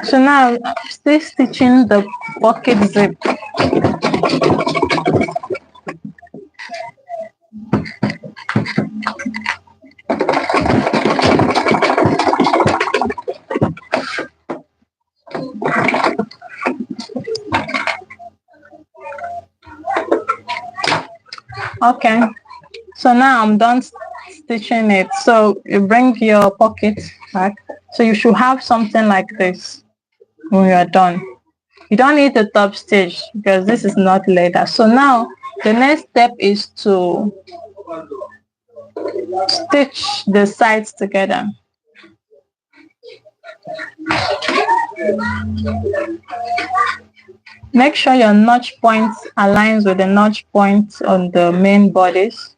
So now still stitching the pocket zip. Okay, so now I'm done stitching it. So you bring your pocket back. So you should have something like this when you're done. You don't need the top stitch because this is not leather. So now the next step is to stitch the sides together. Make sure your notch point aligns with the notch point on the main bodice.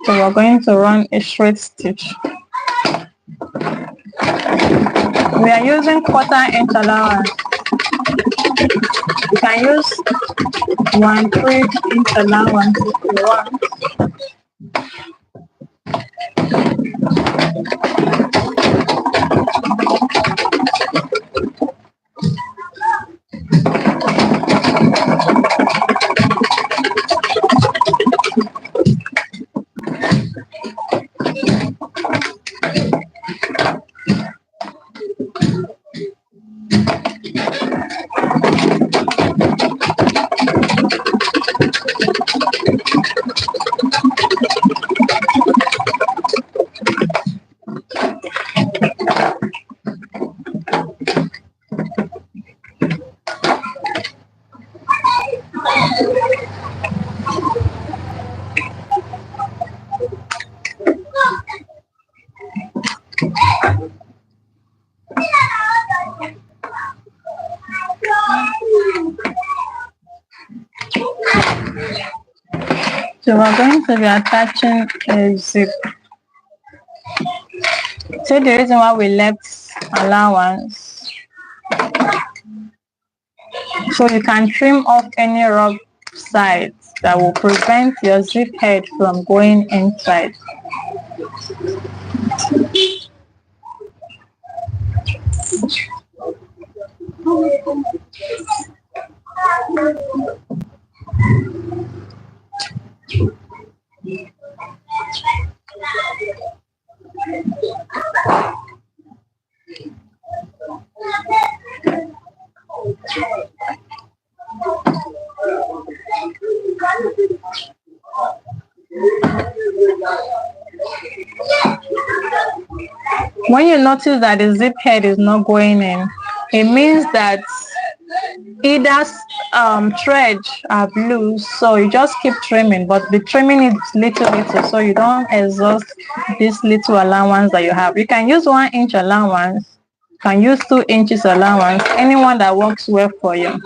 So we're going to run a straight stitch. We are using 1/4 inch allowance. You can use 1/3 inch allowance if you want. So we're going to be attaching a zip. So the reason why we left allowance, so you can trim off any rough sides that will prevent your zip head from going inside. When you notice that the zip head is not going in, it means that either thread are loose, so you just keep trimming, but be trimming it little so you don't exhaust this little allowance that you have. You can use 1 inch allowance, you can use 2 inches allowance, anyone that works well for you.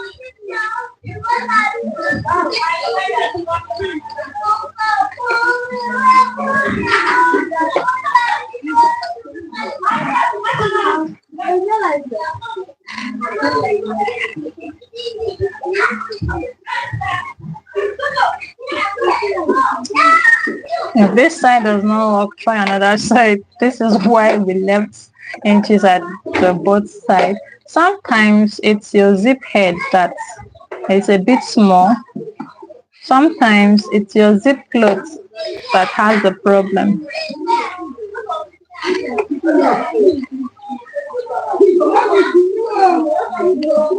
If this side does not work, try another side. This is why we left inches at the both sides. Sometimes it's your zip head that is a bit small. Sometimes it's your zip cloth that has the problem.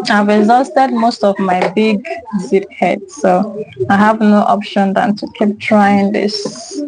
I've exhausted most of my big zip heads, so I have no option than to keep trying this.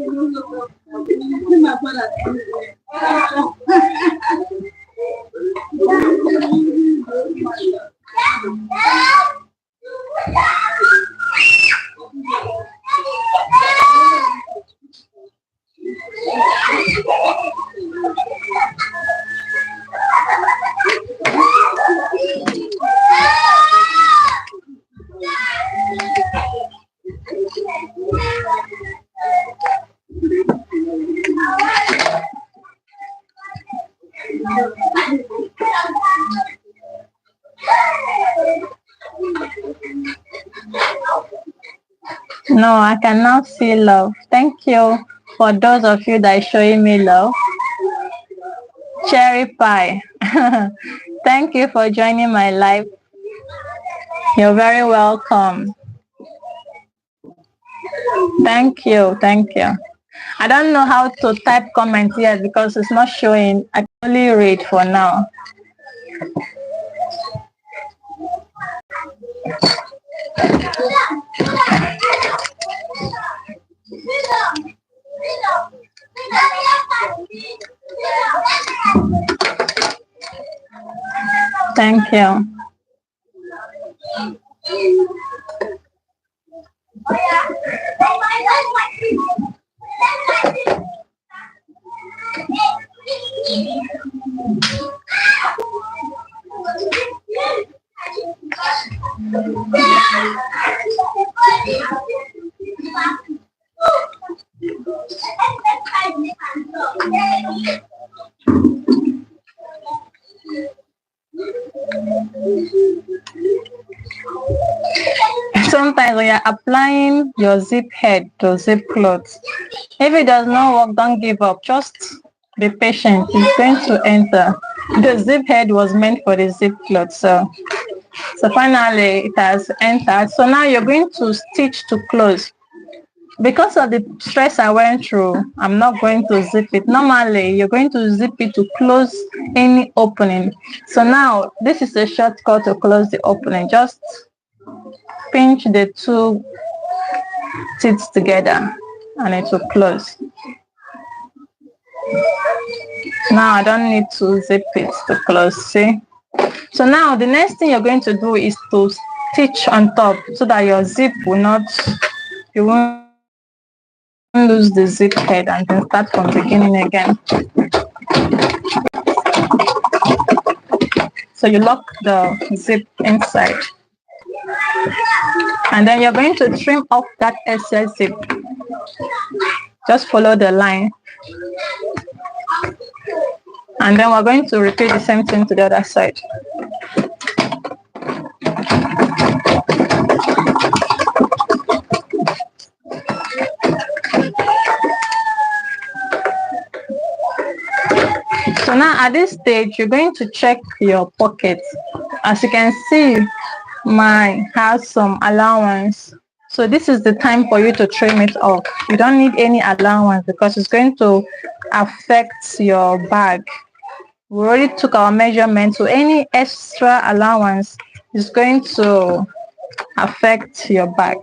No, I can now see love. Thank you for those of you that are showing me love. Cherry pie. Thank you for joining my live. You're very welcome. Thank you. Thank you. I don't know how to type comments yet because it's not showing. I can only read for now. Thank you. Sometimes when you're applying your zip head to zip clothes, if it does not work, don't give up. Just be patient. It's going to enter. The zip head was meant for the zip cloth. So finally it has entered. So now you're going to stitch to close. Because of the stress I went through, I'm not going to zip it. Normally, you're going to zip it to close any opening. So now, this is a shortcut to close the opening. Just pinch the two teeth together and it will close. Now, I don't need to zip it to close, see? So now, the next thing you're going to do is to stitch on top so that your zip will not, you won't lose the zip head and then start from the beginning again. So you lock the zip inside and then you're going to trim off that excess zip. Just follow the line and then we're going to repeat the same thing to the other side. So now at this stage, you're going to check your pocket. As you can see, mine has some allowance. So this is the time for you to trim it off. You don't need any allowance because it's going to affect your bag. We already took our measurement, so any extra allowance is going to affect your bag.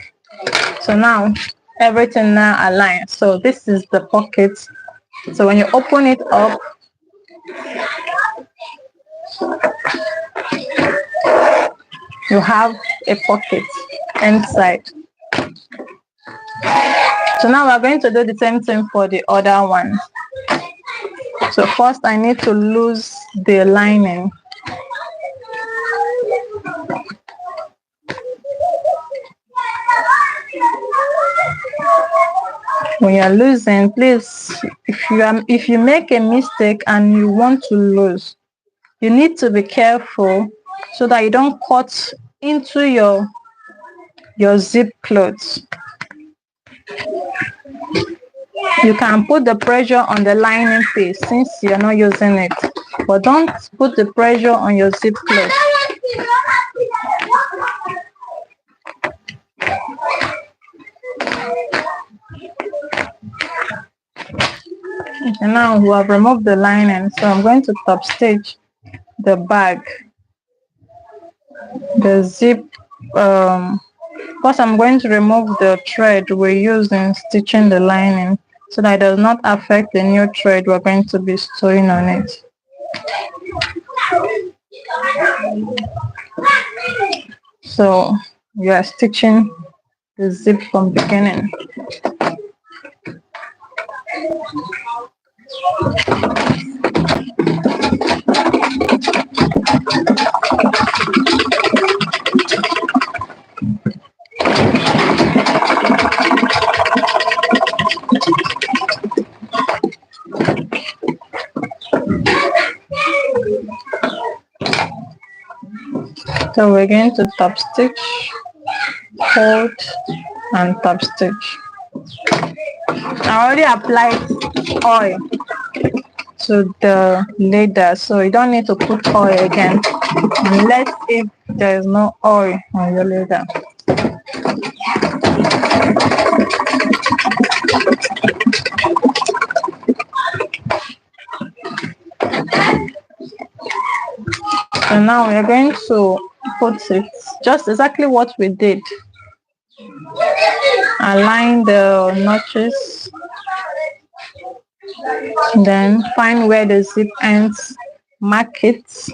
So now everything now aligns. So this is the pocket. So when you open it up, you have a pocket inside. So now we're going to do the same thing for the other one. So first I need to loose the lining. When you're losing, please, if you make a mistake and you want to lose, you need to be careful so that you don't cut into your zip clothes. You can put the pressure on the lining piece since you're not using it, but don't put the pressure on your zip clothes. And now we have removed the lining, so I'm going to top stitch the bag, the zip. First I'm going to remove the thread we're using stitching the lining so that it does not affect the new thread we're going to be sewing on it. So you are stitching the zip from beginning. So we're going to top stitch, hold, and top stitch. I already applied oil to the leather, so you don't need to put oil again unless if there is no oil on your leather. So now we are going to put it just exactly what we did. Align the notches, then find where the zip ends, mark it.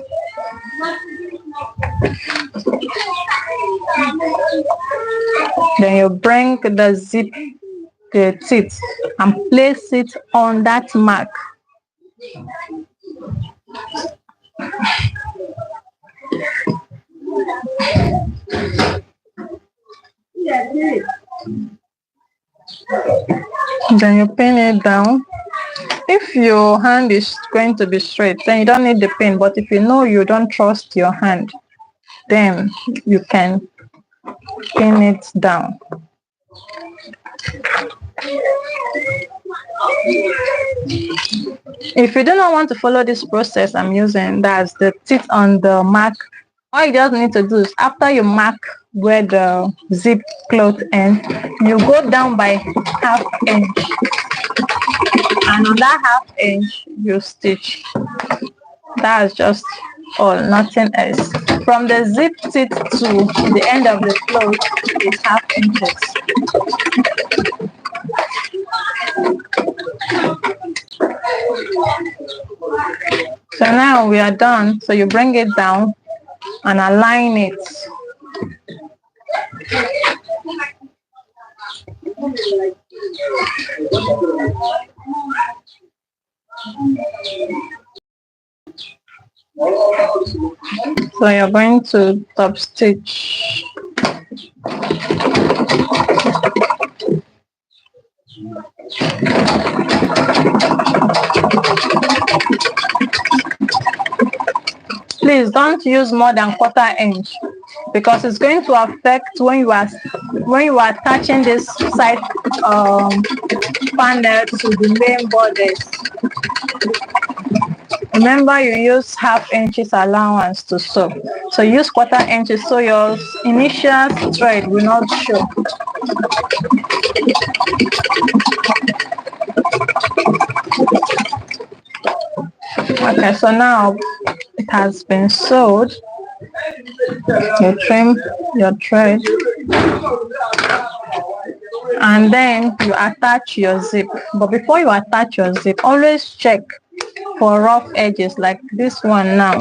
Then you bring the zip, the teeth, and place it on that mark. Then you pin it down. If your hand is going to be straight, then you don't need the pin. But if you know you don't trust your hand, then you can pin it down. If you do not want to follow this process I'm using, that's the teeth on the mark, all you just need to do is after you mark where the zip cloth ends, you go down by ½ inch, and on that ½ inch you stitch. That's just all, nothing else. From the zip teeth to the end of the cloth is ½ inches. So now we are done. So you bring it down and align it. So you're going to top stitch. Please don't use more than ½ inch because it's going to affect when you are attaching this side panel to the main bodice. Remember, you use ½ inches allowance to sew. So use ½ inches so your initial thread will not show. Okay, so now it has been sewed. You trim your thread and then you attach your zip. But before you attach your zip, always check for rough edges like this one now.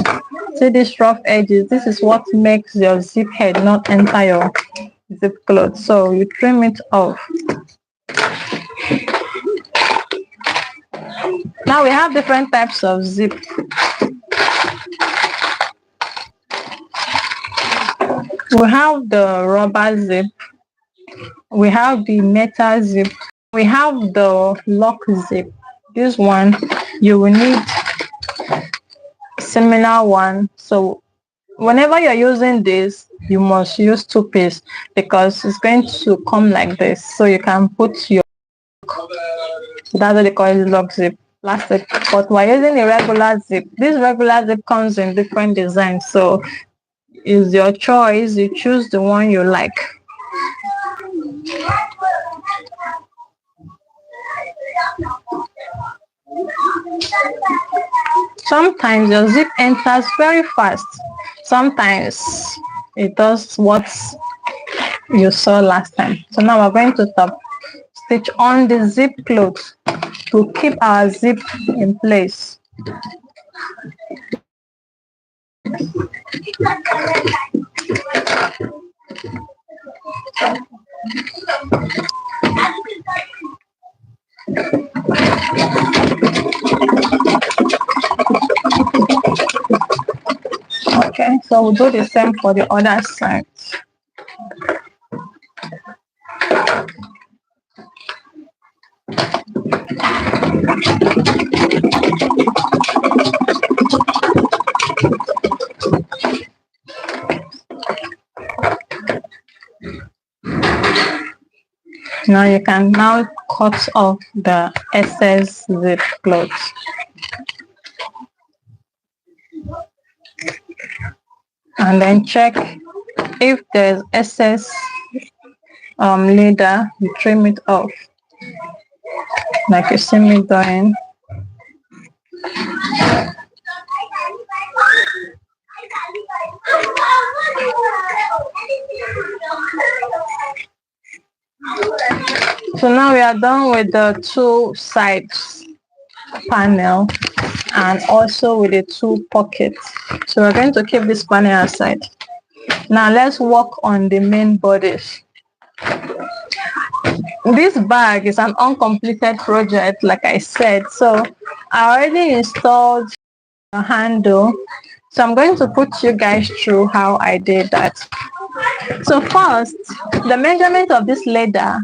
See these rough edges? This is what makes your zip head not enter your zip cloth. So you trim it off. Now we have different types of zip. We have the rubber zip. We have the metal zip. We have the lock zip. This one you will need similar one. So whenever you're using this, you must use 2 pieces because it's going to come like this. So you can put your, that's what they call it, lock zip, plastic. But we're using a regular zip. This regular zip comes in different designs. So it's your choice. You choose the one you like. Sometimes your zip enters very fast. Sometimes it does what you saw last time. So now we're going to top stitch on the zip cloth to keep our zip in place. Okay, so we'll do the same for the other side. Now you can now cut off the excess zip cloth. And then check if there's excess leather, you trim it off like you see me doing. So now we are done with the two sides panel and also with the two pockets. So we're going to keep this panel aside. Now let's work on the main bodies. This bag is an uncompleted project, like I said. So I already installed a handle. So I'm going to put you guys through how I did that. So first, the measurement of this leather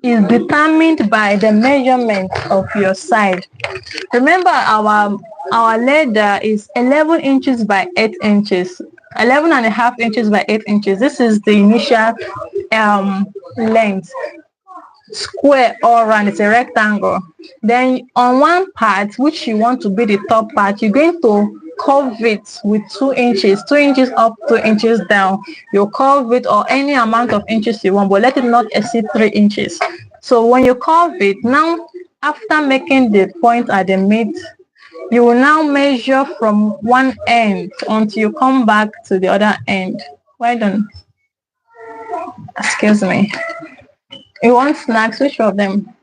is determined by the measurement of your side. Remember, our leather is 11 inches by 8 inches, 11 and a half inches by 8 inches. This is the initial length. Square or round, it's a rectangle. Then on one part, which you want to be the top part, you're going to curve it with 2 inches, 2 inches up, 2 inches down. You curve it or any amount of inches you want, but let it not exceed 3 inches. So when you curve it, now after making the point at the mid, you will now measure from one end until you come back to the other end. Why don't, excuse me. You want snacks? Which of them?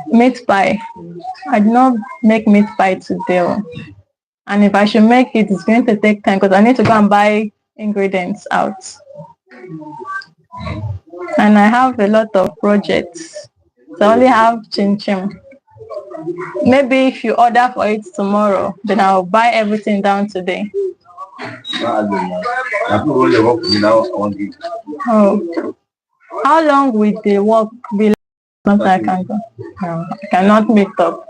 Meat pie. I did not make meat pie today. And if I should make it, it's going to take time because I need to go and buy ingredients out. And I have a lot of projects. So I only have chin chin. Maybe if you order for it tomorrow, then I'll buy everything down today. Oh. How long will the work be? Something I can go. No, I cannot meet up.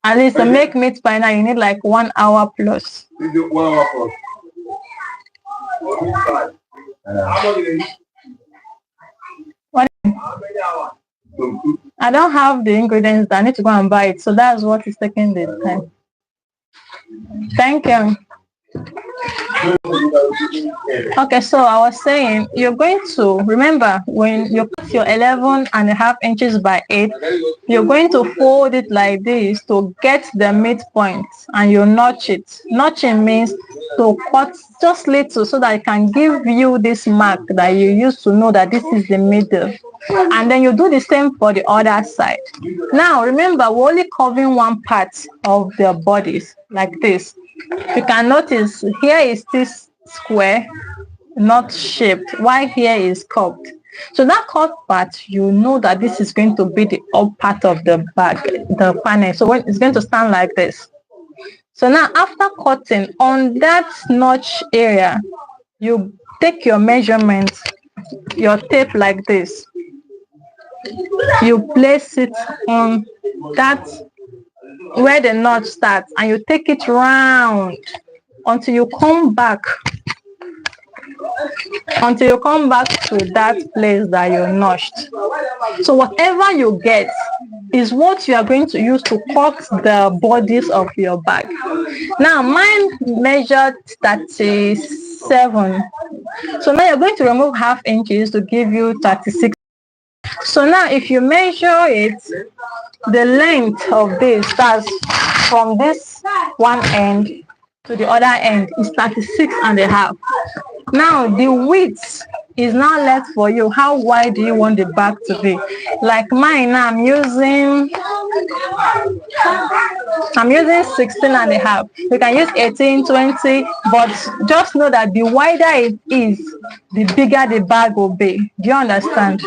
At least to make meat pie now, you need like 1 hour plus. 1 hour plus. What? I don't have the ingredients. I need to go and buy it. So that's what is taking the time. Thank you. Okay, so I was saying, you're going to remember when you put your 11 and a half inches by 8, you're going to fold it like this to get the midpoint, and you notch it. Notching means to cut just little so that it can give you this mark that you use to know that this is the middle. And then you do the same for the other side. Now remember, we're only covering one part of the bodies like this. You can notice here is this square, not shaped, while here is curved. So that curved part, you know that this is going to be the up part of the bag, the panel. So when it's going to stand like this. So now after cutting on that notch area, you take your measurement, your tape like this. You place it on that where the notch starts, and you take it round until you come back to that place that you notched. So whatever you get is what you are going to use to cut the bodies of your bag. Now mine measured 37, so now you're going to remove half inches to give you 36. So now if you measure it, the length of this starts from this one end to the other end is 36 and a half. Now the width is now left for you. How wide do you want the bag to be? Like mine now, I'm using 16 and a half. You can use 18, 20, but just know that the wider it is, the bigger the bag will be. Do you understand?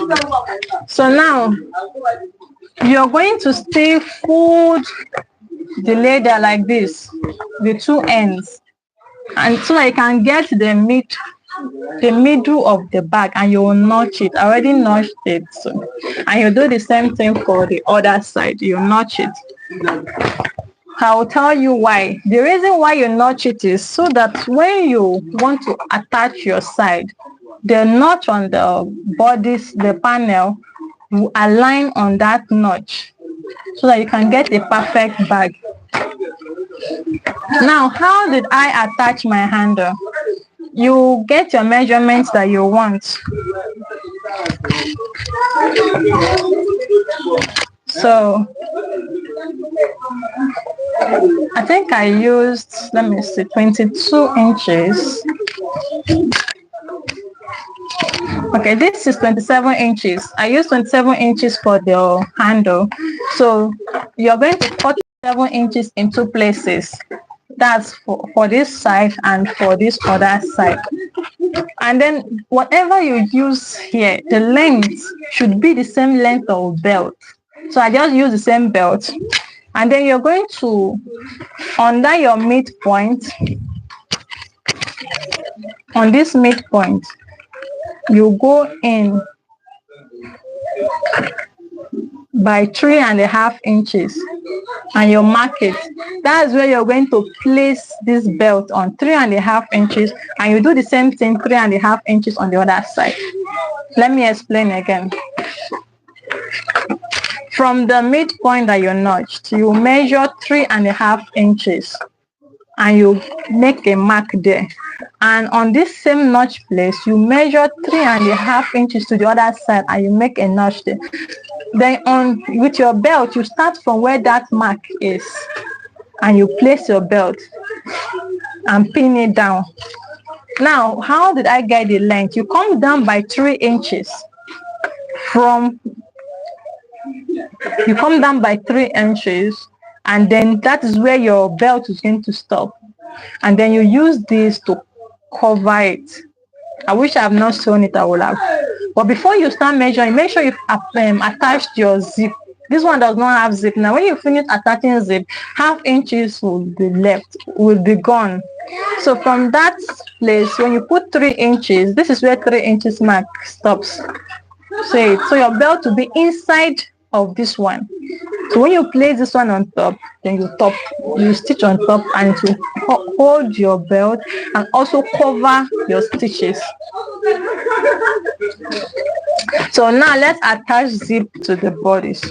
So now you're going to still fold the leather like this, the two ends, and so I can get the middle of the bag, and you will notch it. I already notched it, so, and you do the same thing for the other side. You notch it. I will tell you why. The reason why you notch it is so that when you want to attach your side, the notch on the bodies, the panel, will align on that notch so that you can get a perfect bag. Now, how did I attach my handle? You get your measurements that you want. So I think I used, let me see, 22 inches. Okay, this is 27 inches. I used 27 inches for the handle. So you're going to cut 7 inches in two places. That's for this side and for this other side. And then whatever you use here, the length should be the same length of belt. So I just use the same belt. And then you're going to, under your midpoint, on this midpoint, you go in by 3.5 inches and you mark it. That's where you're going to place this belt on 3.5 inches, and you do the same thing 3.5 inches on the other side. Let me explain again. From the midpoint that you notched, you measure 3.5 inches and you make a mark there. And on this same notch place, you measure 3.5 inches to the other side and you make a notch there. Then with your belt, you start from where that mark is and you place your belt and pin it down. Now, how did I get the length? You come down by 3 inches you come down by 3 inches, and then that is where your belt is going to stop. And then you use this to cover it. I wish I have not shown it, I would have. But before you start measuring, make sure you've attached your zip. This one does not have zip. Now, when you finish attaching zip, 0.5 inches will be left, will be gone. So from that place, when you put 3 inches, this is where 3 inches mark stops. So your belt will be inside of this one. So when you place this one on top, then you stitch on top, and it will hold your belt and also cover your stitches. So now let's attach zip to the bodies.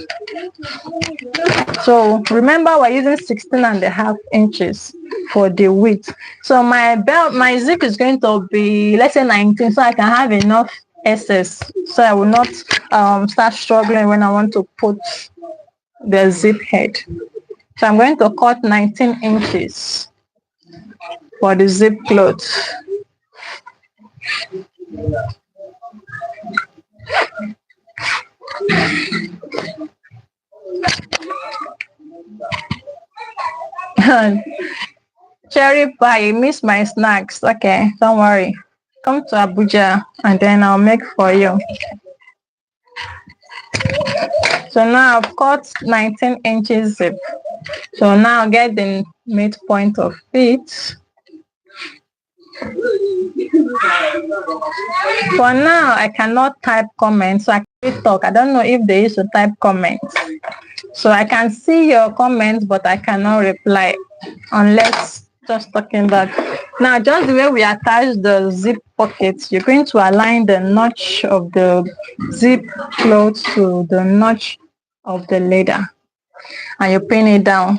So remember, we're using 16.5 inches for the width. So my zip is going to be, let's say 19, so I can have enough excess, so I will not start struggling when I want to put the zip head. So I'm going to cut 19 inches for the zip cloth. Cherry pie, miss my snacks. Okay, don't worry. Come to Abuja and then I'll make for you. So now I've cut 19 inches zip. So now get the midpoint of it. For now, I cannot type comments, so I can't talk. I don't know if they used to type comments. So I can see your comments, but I cannot reply unless just talking back. Now, just the way we attach the zip pockets, you're going to align the notch of the zip cloth to the notch of the leather, and you pin it down.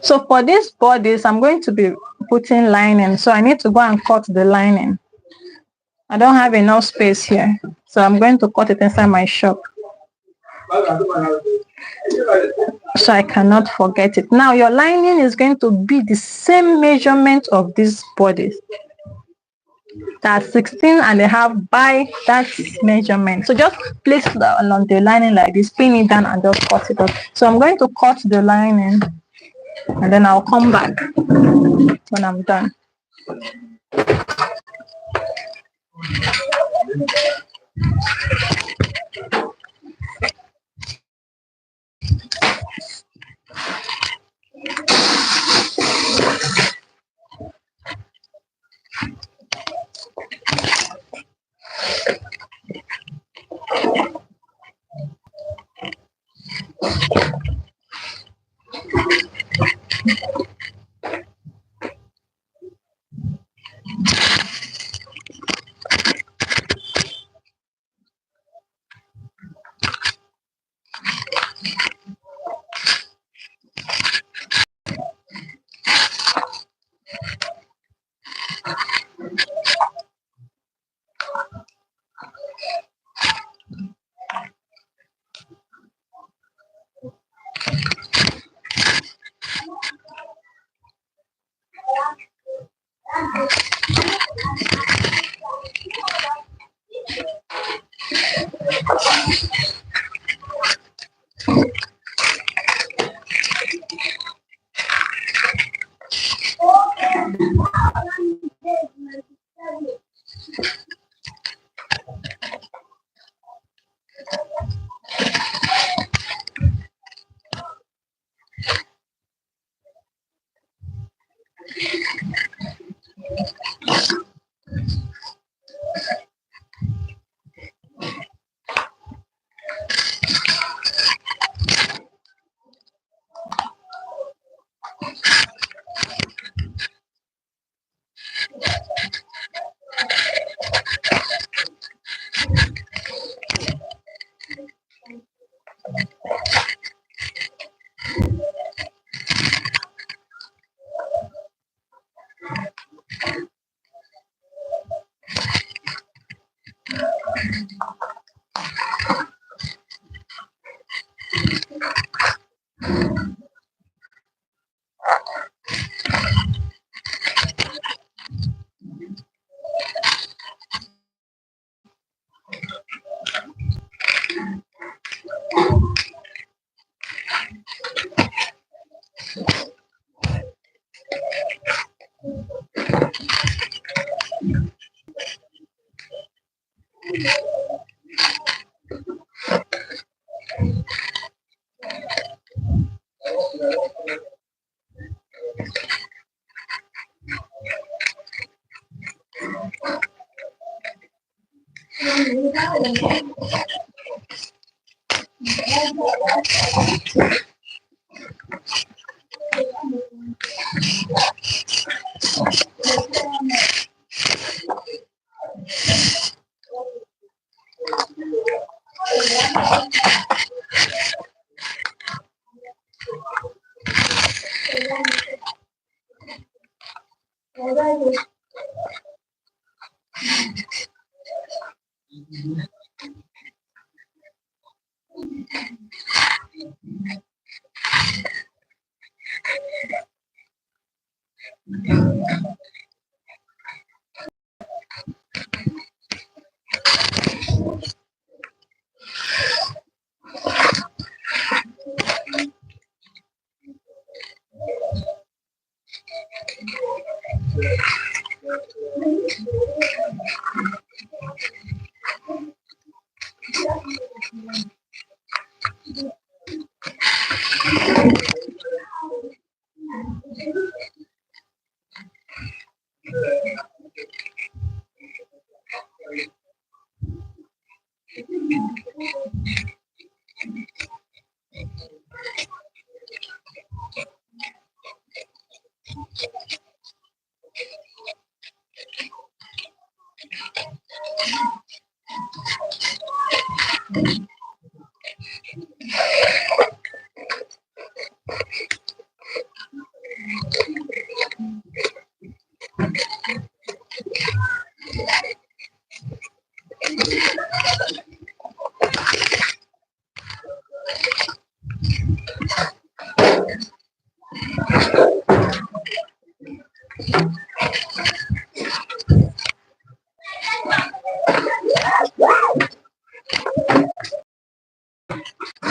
So for these bodies, I'm going to be putting lining, so I need to go and cut the lining. I don't have enough space here, so I'm going to cut it inside my shop, so I cannot forget it. Now your lining is going to be the same measurement of these bodies. That's 16.5 by that measurement. So just place along the lining like this, pin it down and just cut it off. So I'm going to cut the lining and then I'll come back when I'm done.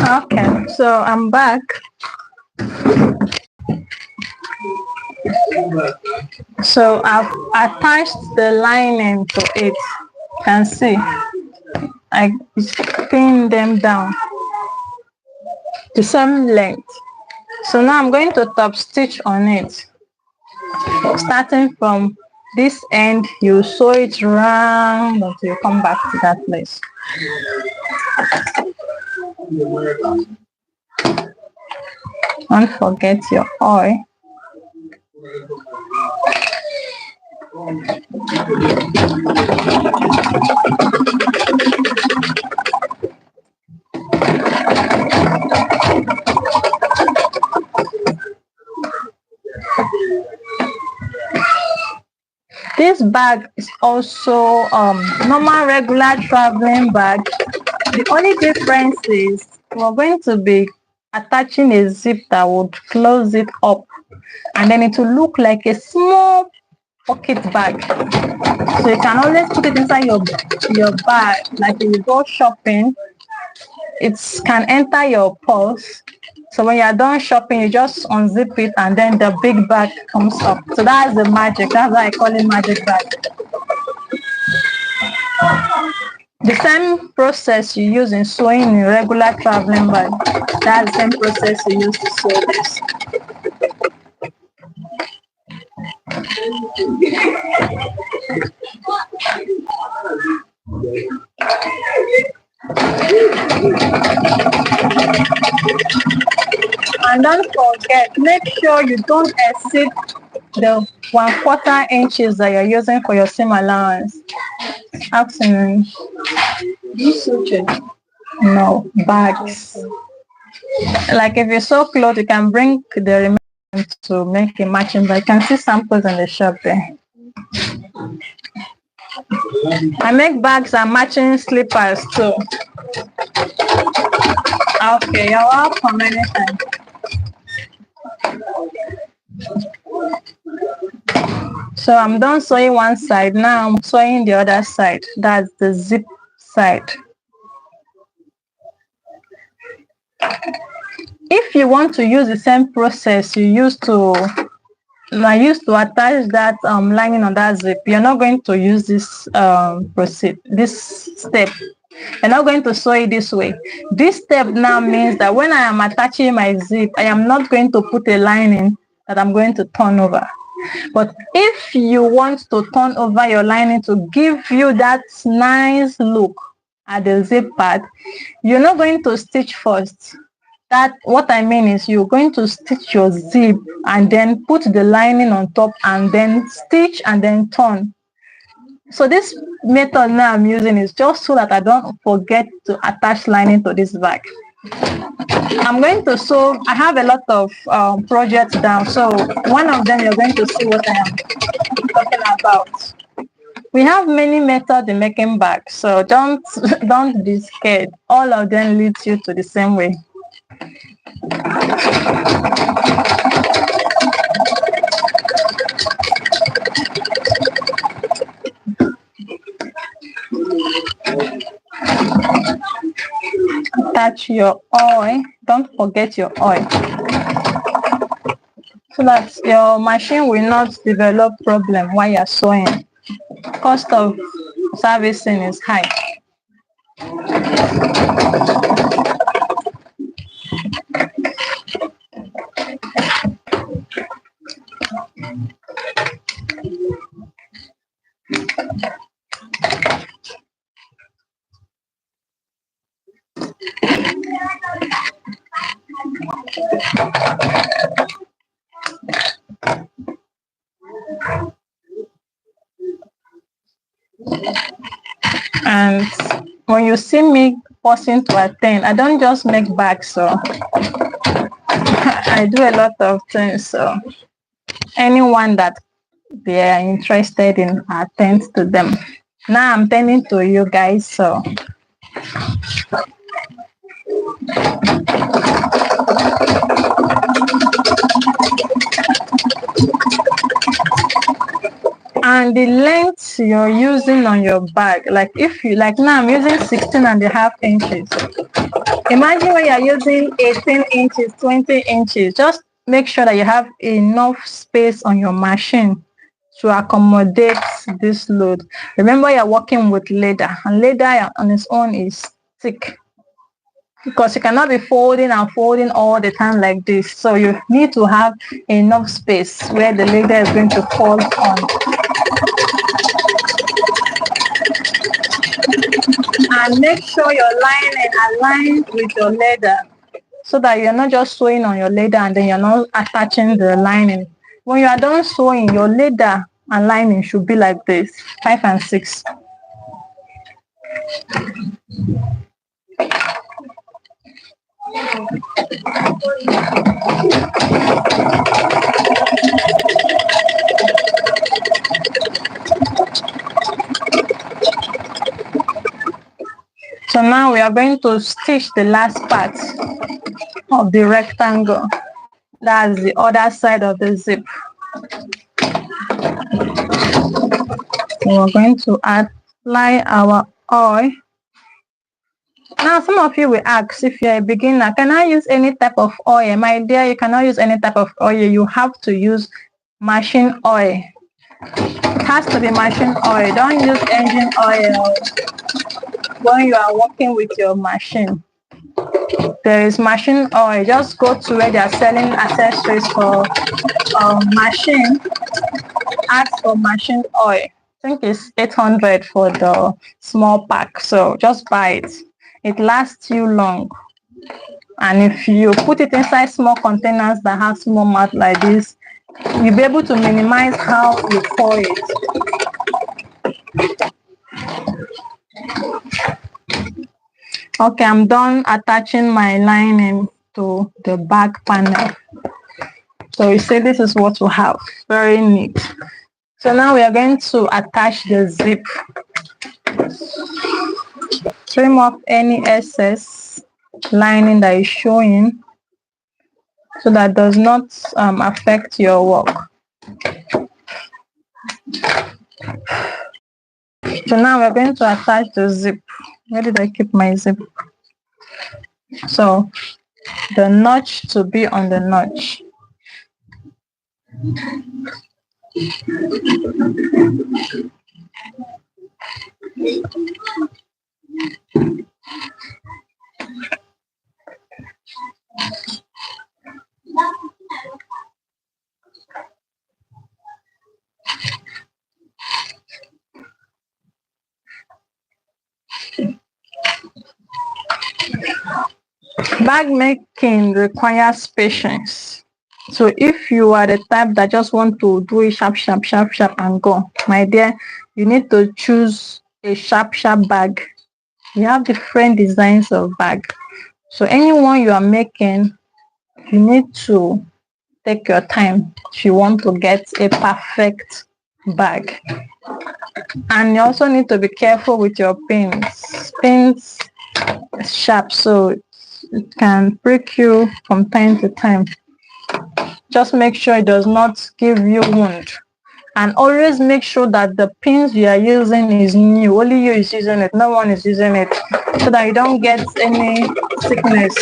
Okay, so I'm back. So I've attached the lining to it. You can see I pin them down the same length. So now I'm going to top stitch on it. Starting from this end, you sew it round until you come back to that place. Don't forget your oil. This bag is also normal regular traveling bag. The only difference is we're going to be attaching a zip that would close it up, and then it will look like a small pocket bag. So you can always put it inside your bag. Like if you go shopping, it can enter your purse. So when you're done shopping, you just unzip it and then the big bag comes up. So that's the magic. That's why I call it magic bag. The same process you use in sewing in regular traveling bag, that's the same process you use to sew this. And don't forget, make sure you don't exceed the 1/4 inches that you're using for your seam allowance. Afternoon. No, bags. Like if you sew clothes, you can bring the remaining to make a matching bag. You can see samples in the shop there. I make bags and matching slippers too. Okay, you're welcome anytime. So I'm done sewing one side. Now I'm sewing the other side. That's the zip side. If you want to use the same process you used to attach that lining on that zip, you're not going to use this this step. You're not going to sew it this way. This step now means that when I am attaching my zip, I am not going to put a lining that I'm going to turn over. But if you want to turn over your lining to give you that nice look at the zip part, you're not going to stitch first. That what I mean is you're going to stitch your zip and then put the lining on top and then stitch and then turn. So this method now I'm using is just so that I don't forget to attach lining to this bag. I'm going to sew. I have a lot of projects down, so one of them you're going to see what I am talking about. We have many methods in making bags, so don't be scared. All of them leads you to the same way. Attach your oil. Don't forget your oil, so that your machine will not develop problem while you're sewing. Cost of servicing is high. And when you see me pausing to attend, I don't just make bags, so I do a lot of things. So anyone that they are interested in, attend to them. Now I'm turning to you guys, so and the length you're using on your bag, like if you like now I'm using 16.5 inches. Imagine when you're using 18 inches, 20 inches, just make sure that you have enough space on your machine to accommodate this load. Remember, you're working with leather, and leather on its own is thick, because you cannot be folding and folding all the time like this. So you need to have enough space where the leather is going to fall on. And make sure your lining aligns with your leather, so that you're not just sewing on your leather and then you're not attaching the lining. When you are done sewing, your leather and lining should be like this, 5 and 6. So now we are going to stitch the last part of the rectangle. That's the other side of the zip. We're going to apply our oil. Now, some of you will ask, if you're a beginner, can I use any type of oil? My dear, you cannot use any type of oil. You have to use machine oil. It has to be machine oil. Don't use engine oil when you are working with your machine. There is machine oil. Just go to where they are selling accessories for machine. Ask for machine oil. I think it's 800 for the small pack. So just buy it. It lasts you long. And if you put it inside small containers that have small mouth like this, you'll be able to minimize how you pour it. Okay, I'm done attaching my lining to the back panel. So you see, this is what we have. Very neat. So now we are going to attach the zip. Trim off any excess lining that is showing so that does not affect your work. So now we're going to attach the zip. Where did I keep my zip? So the notch to be on the notch. Bag making requires patience. So if you are the type that just want to do it sharp, sharp, sharp, sharp and go, my dear, you need to choose a sharp, sharp bag. You have different designs of bag. So anyone you are making, you need to take your time if you want to get a perfect bag. And you also need to be careful with your pins. Pins is sharp, so it can prick you from time to time. Just make sure it does not give you wound. And always make sure that the pins you are using is new. Only you is using it, no one is using it, so that you don't get any sickness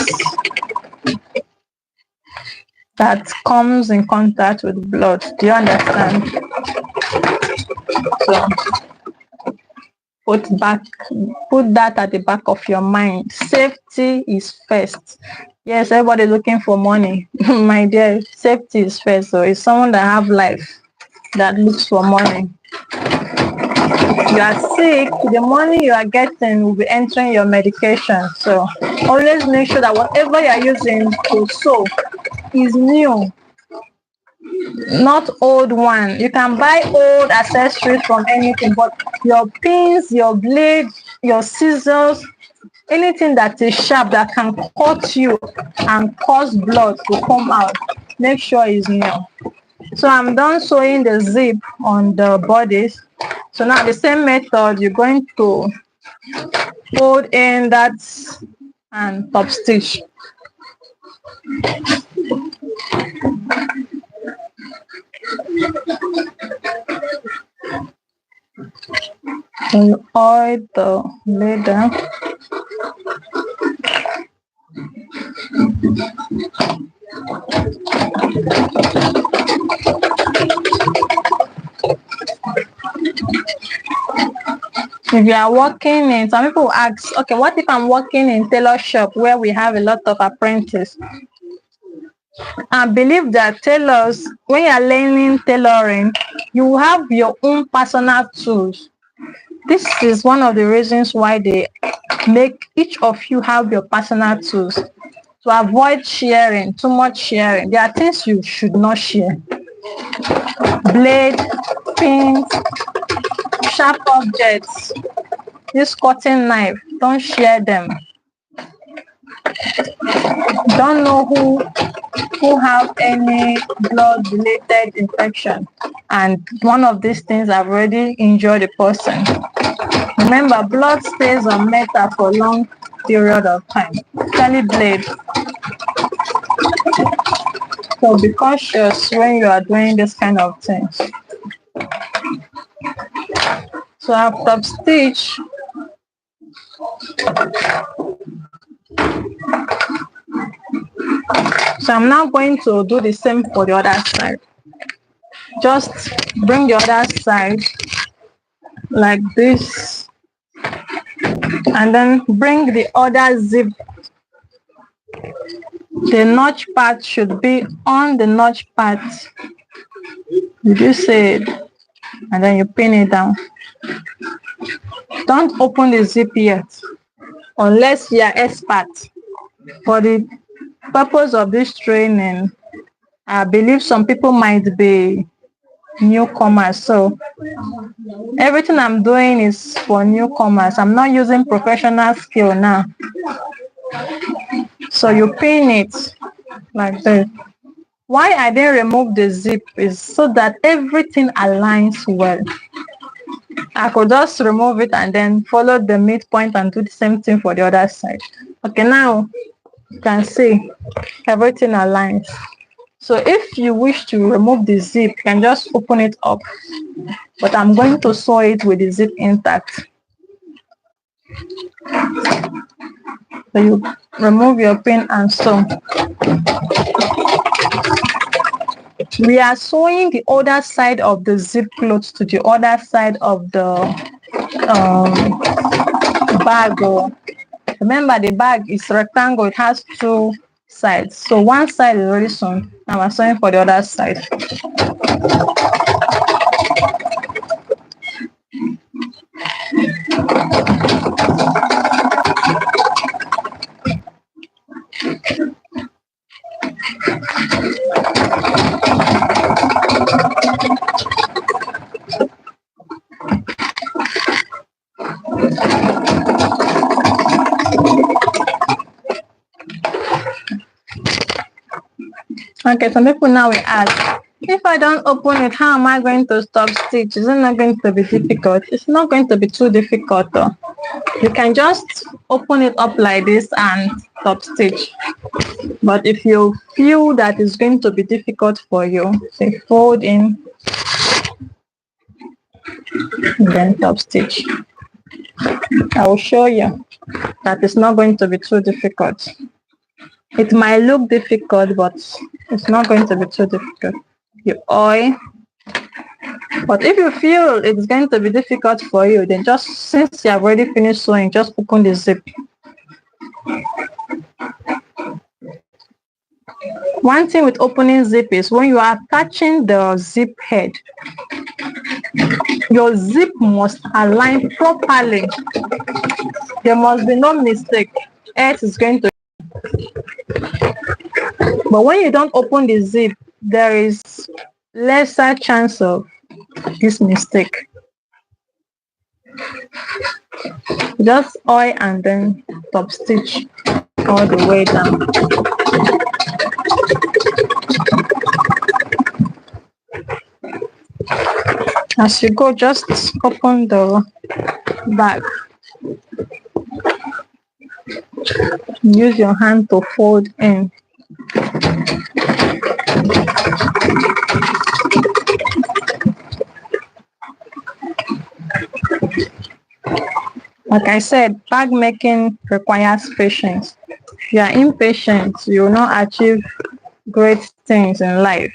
that comes in contact with blood. Do you understand? So put that at the back of your mind. Safety is first. Yes, everybody looking for money. My dear, safety is first. So it's someone that have life that looks for money. If you are sick, the money you are getting will be entering your medication. So always make sure that whatever you are using to sew is new, not old one. You can buy old accessories from anything, but your pins, your blade, your scissors, anything that is sharp that can cut you and cause blood to come out, make sure it's new. So I'm done sewing the zip on the bodies. So now the same method, you're going to fold in that and top stitch. So you oil the leather. If you are working in, some people ask, okay, what if I'm working in tailor shop where we have a lot of apprentices? I believe that tailors, when you are learning tailoring, you have your own personal tools. This is one of the reasons why they make each of you have your personal tools, to avoid sharing, too much sharing. There are things you should not share. Blade, pins, sharp objects, this cutting knife, don't share them. Don't know who have any blood related infection, and one of these things have already injured the person. Remember, blood stays on metal for a long period of time, especially blade. So be cautious when you are doing this kind of things. So I have top stitch. So I'm now going to do the same for the other side. Just bring the other side like this, and then bring the other zip. The notch part should be on the notch part. You say it, and then you pin it down. Don't open the zip yet, unless you are expert. For the purpose of this training, I believe some people might be newcomers, so everything I'm doing is for newcomers. I'm not using professional skill now. So you pin it like this. Why I didn't remove the zip is so that everything aligns well. I could just remove it and then follow the midpoint and do the same thing for the other side. Okay, now you can see everything aligns. So if you wish to remove the zip, you can just open it up. But I'm going to sew it with the zip intact. So you remove your pin and sew. We are sewing the other side of the zip close to the other side of the bag. Remember, the bag is rectangle, it has two sides. So one side is already sewn, and we're sewing for the other side. Okay, some people now will ask, if I don't open it, how am I going to stop stitch? Is it not going to be difficult? It's not going to be too difficult though. You can just open it up like this and stop stitch. But if you feel that it's going to be difficult for you, say fold in and then top stitch. I will show you that it's not going to be too difficult. It might look difficult, but it's not going to be too difficult. You oil. But if you feel it's going to be difficult for you, then just, since you have already finished sewing, just open the zip. One thing with opening zip is when you are attaching the zip head, your zip must align properly. There must be no mistake, else it's going to. But when you don't open the zip, there is lesser chance of this mistake. Just oil and then top stitch all the way down. As you go, just open the bag. Use your hand to fold in. Like I said, bag making requires patience. If you are impatient, you will not achieve great things in life.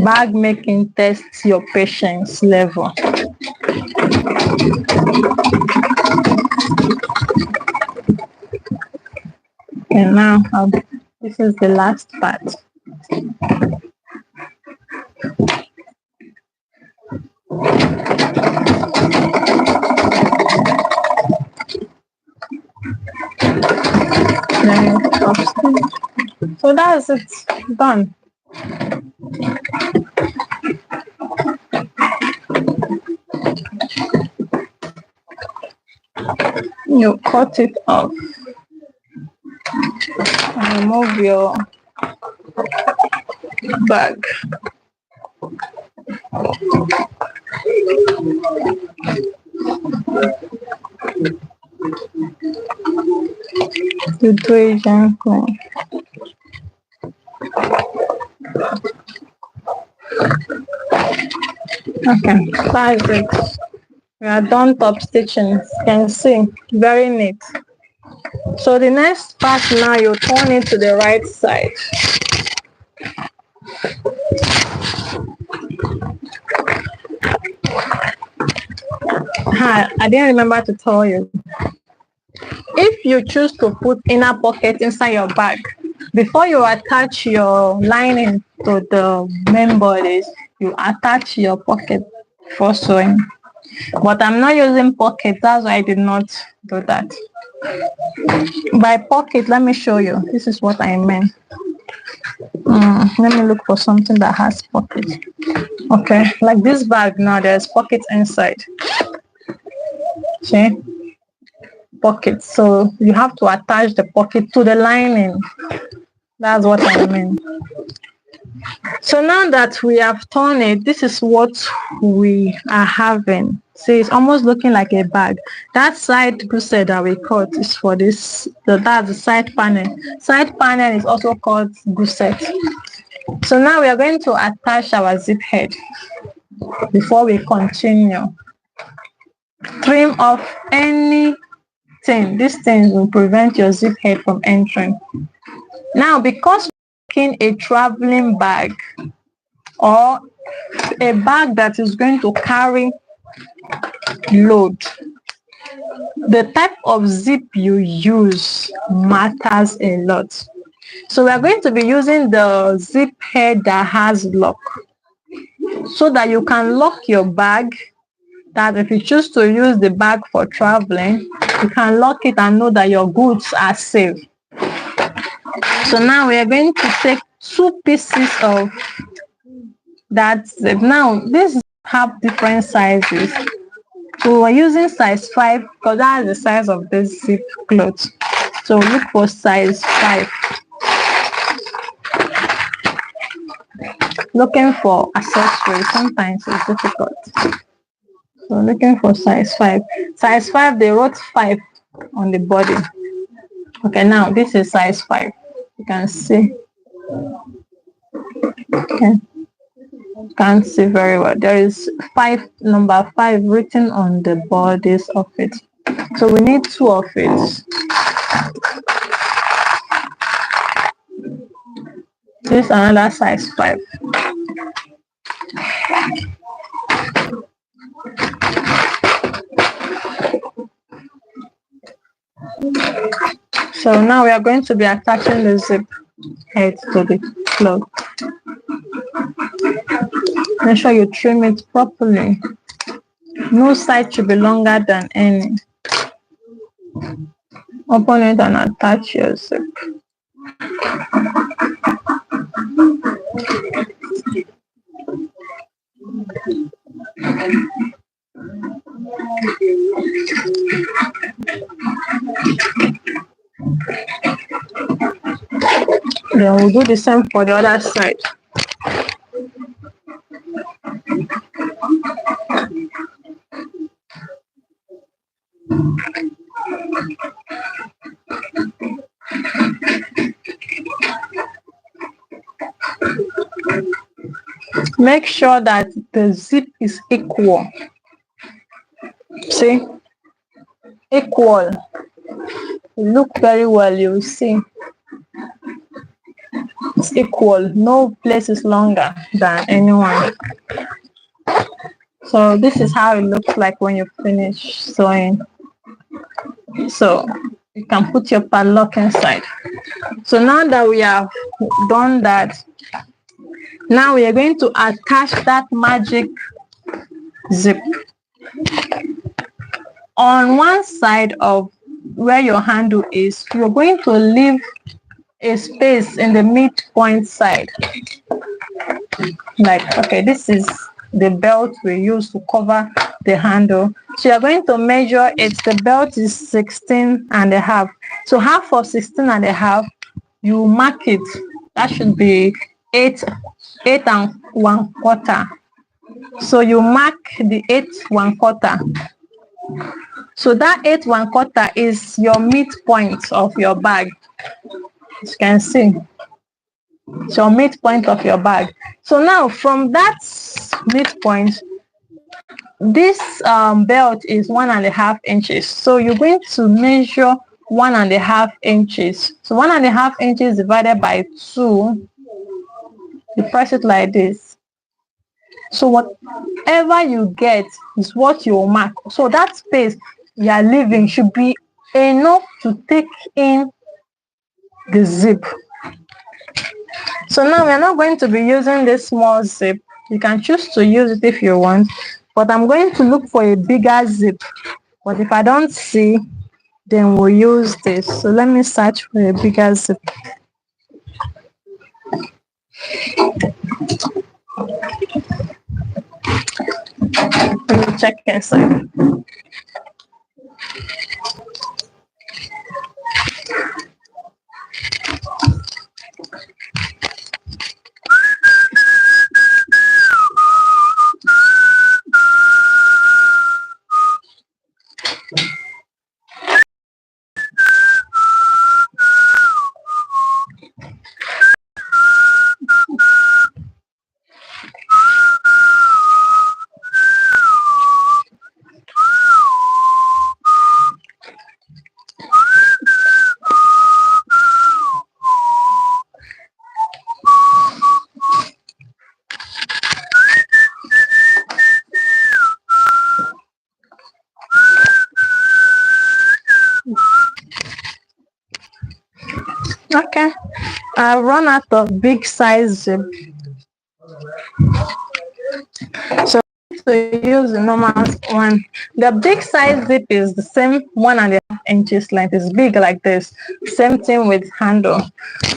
Bag making tests your patience level. And now, this is the last part. So that's it, done. You cut it off and remove your bag. You do it gently. Okay, that's it. We are done top stitching. You can see, very neat. So the next part now, you turn it to the right side. I didn't remember to tell you. If you choose to put inner pocket inside your bag, before you attach your lining to the main bodies, you attach your pocket for sewing. But I'm not using pocket, that's why I did not do that. By pocket, let me show you. This is what I meant. Let me look for something that has pocket. Okay, like this bag now, there's pocket inside. See? Pocket. So you have to attach the pocket to the lining. That's what I mean. So now that we have torn it, this is what we are having. See, it's almost looking like a bag. That side gusset that we cut is for this. That's the side panel. Side panel is also called gusset. So now we are going to attach our zip head before we continue. Trim off anything. These things will prevent your zip head from entering. Now, because we're making a traveling bag or a bag that is going to carry load, the type of zip you use matters a lot. So we are going to be using the zip head that has lock, so that you can lock your bag, that if you choose to use the bag for traveling, you can lock it and know that your goods are safe. So now we are going to take 2 pieces of that zip. Now these have different sizes. So we're using size 5 because that's the size of this zip cloth. So look for size 5. Looking for accessories sometimes it's difficult. So looking for size 5. Size 5, they wrote 5 on the body. Okay, now this is size 5. You can see. Okay. You can't see very well. There is number 5 written on the bodies of it. So we need 2 of it. This is another size 5. So now we are going to be attaching the zip head to the cloth. Make sure you trim it properly. No side should be longer than any. Open it and attach your zip. Then we'll do the same for the other side. Make sure that the zip is equal. See? Equal. Look very well, you will see. It's equal. No place is longer than anyone. So this is how it looks like when you finish sewing. So you can put your padlock inside. So now that we have done that, now we are going to attach that magic zip. On one side of where your handle is, you're going to leave a space in the midpoint side. Like, okay, this is the belt we use to cover the handle. So you're going to measure it. The belt is 16.5. So half of 16.5, you mark it. That should be 8 1/4. So you mark the 8 1/4. So that 8 1/4 is your midpoint of your bag. As you can see, it's your midpoint of your bag. So now from that midpoint, This belt is 1.5 inches, so you're going to measure 1.5 inches. So 1.5 inches divided by 2, you press it like this. So whatever you get is what you mark. So that space you are leaving should be enough to take in the zip. So now we're not going to be using this small zip. You can choose to use it if you want, but I'm going to look for a bigger zip. But if I don't see, then we'll use this. So let me search for a bigger zip. Let me check inside. Okay, I run out of big size zip, so to use the normal one. The big size zip is the same 1.5 inches length. It's big like this. Same thing with handle.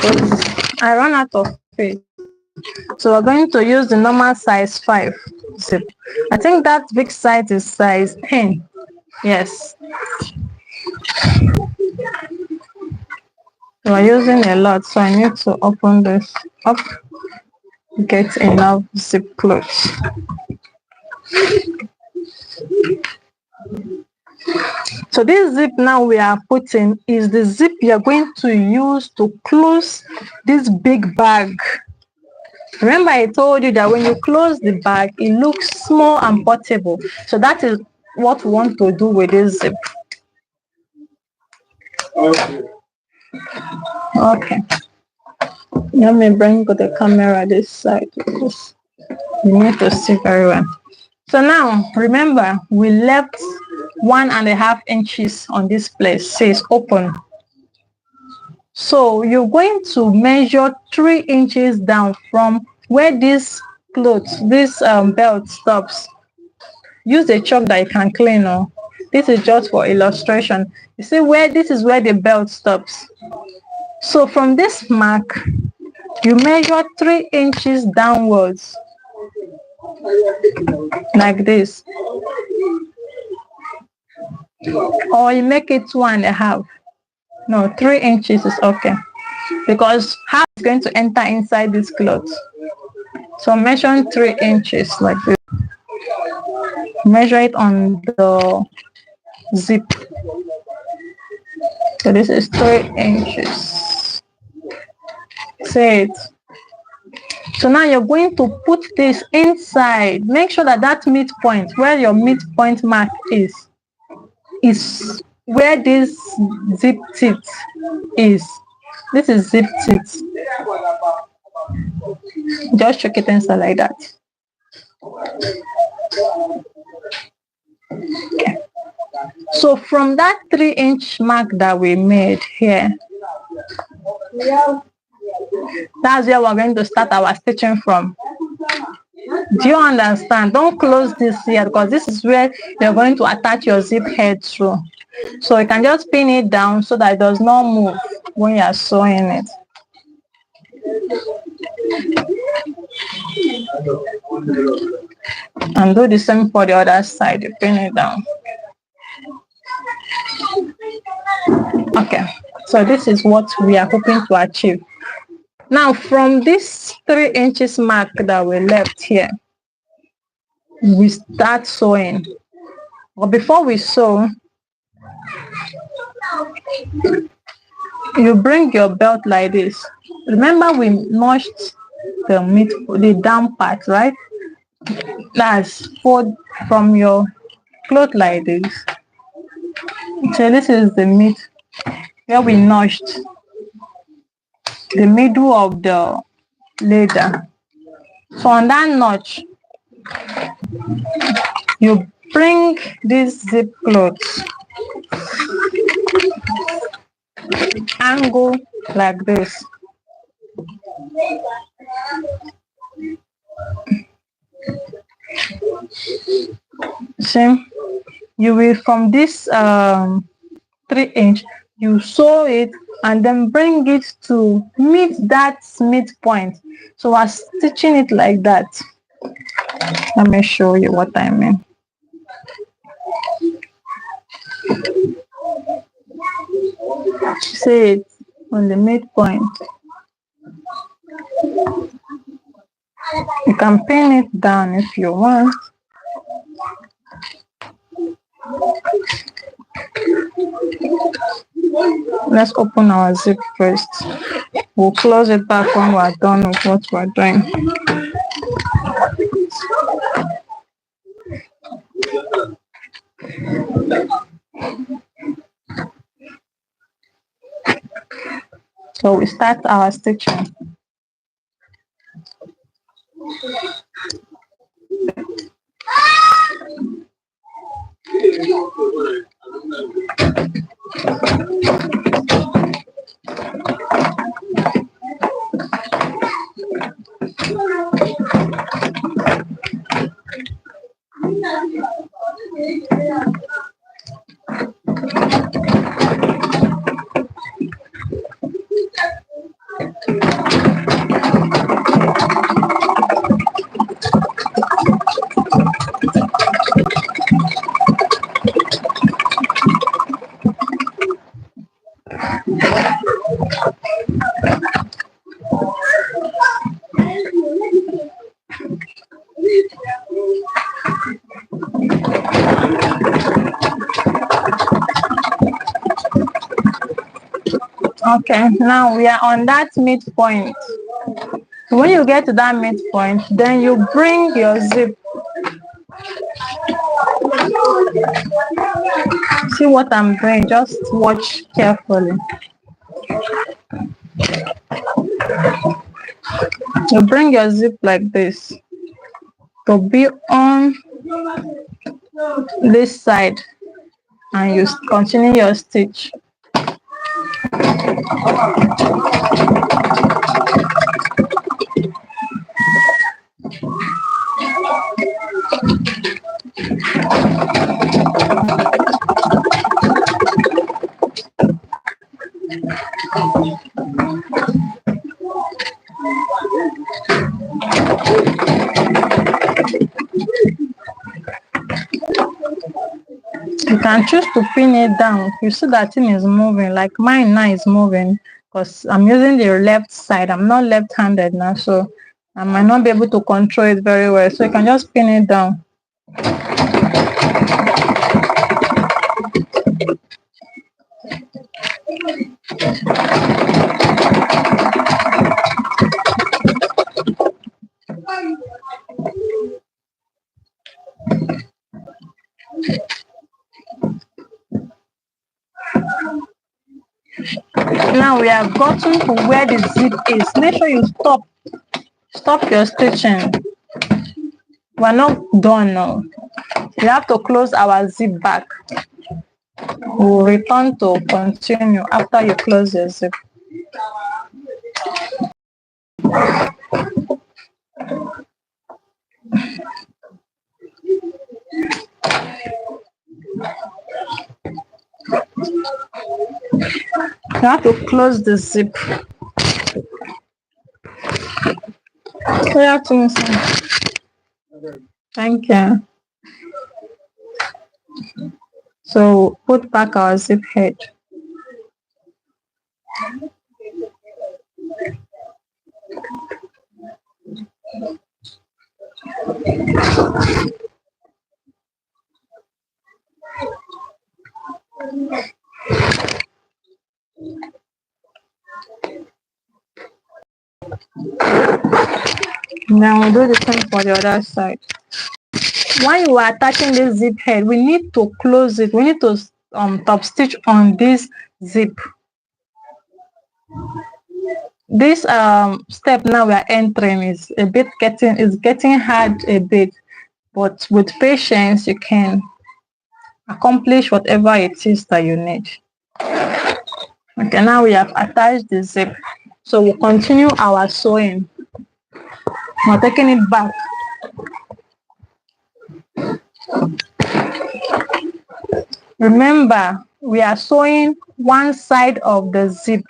But I run out of space, so we're going to use the normal size 5 zip. I think that big size is size 10. Yes. We're using a lot, so I need to open this up, get enough zip close. So this zip now we are putting is the zip you're going to use to close this big bag. Remember I told you that when you close the bag, it looks small and portable. So that is what we want to do with this zip. Okay. Let me bring the camera this side because you need to see very well. So now remember we left 1.5 inches on this place, says open. So you're going to measure 3 inches down from where this belt stops. Use a chalk that you can clean. This is just for illustration. You see where this is where the belt stops. So from this mark, you measure 3 inches downwards, like this. Or you make it 2.5. No, 3 inches is okay. Because half is going to enter inside this cloth. So measure 3 inches like this. Measure it on the zip. So this is 3 inches. Say it. So now you're going to put this inside. Make sure that that midpoint, where your midpoint mark is where this zip teeth is. This is zip teeth. Just check it inside like that. Okay. So from that 3-inch mark that we made here, that's where we're going to start our stitching from. Do you understand? Don't close this here because this is where you're going to attach your zip head through. So you can just pin it down so that it does not move when you are sewing it. And do the same for the other side. You pin it down. Okay, so this is what we are hoping to achieve. Now from this 3 inches mark that we left here, we start sewing. But before we sew, you bring your belt like this. Remember we notched the down part, right? That's fold from your cloth like this. So this is the meat where we notched the middle of the leather. So on that notch, you bring this zip cloth angle like this. See, you will from this 3-inch, you sew it and then bring it to meet that midpoint. So we're stitching it like that. Let me show you what I mean. See it on the midpoint. You can pin it down if you want. Let's open our zip first. We'll close it back when we're done with what we're doing. So we start our stitching. Okay, now we are on that midpoint. When you get to that midpoint, then you bring your zip. See what I'm doing, just watch carefully. You bring your zip like this to be on this side and you continue your stitch. You can choose to pin it down. You see that thing is moving, like mine now is moving because I'm using the left side. I'm not left-handed now, so I might not be able to control it very well. So you can just pin it down. Now we have gotten to where the zip is. Make sure you stop your stitching. We're not done now. We have to close our zip back. We'll return to continue after you close your zip. You have to close the zip. Thank you. So put back our zip head. Now we'll do the same for the other side. When you are attaching this zip head, we need to close it. We need to top stitch on this zip. This step now we are entering is a bit getting hard a bit, but with patience you can accomplish whatever it is that you need. Okay, now we have attached the zip, so we'll continue our sewing. We're taking it back. Remember, we are sewing one side of the zip.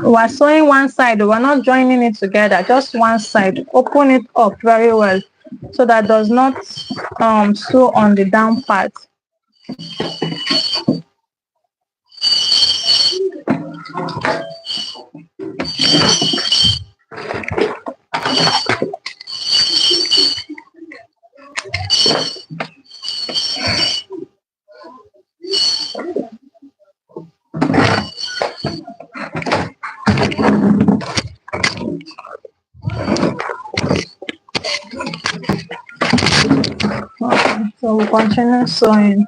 We're sewing one side, we're not joining it together, just one side. Open it up very well so that does not sew on the down part. Okay, so we'll continue sewing.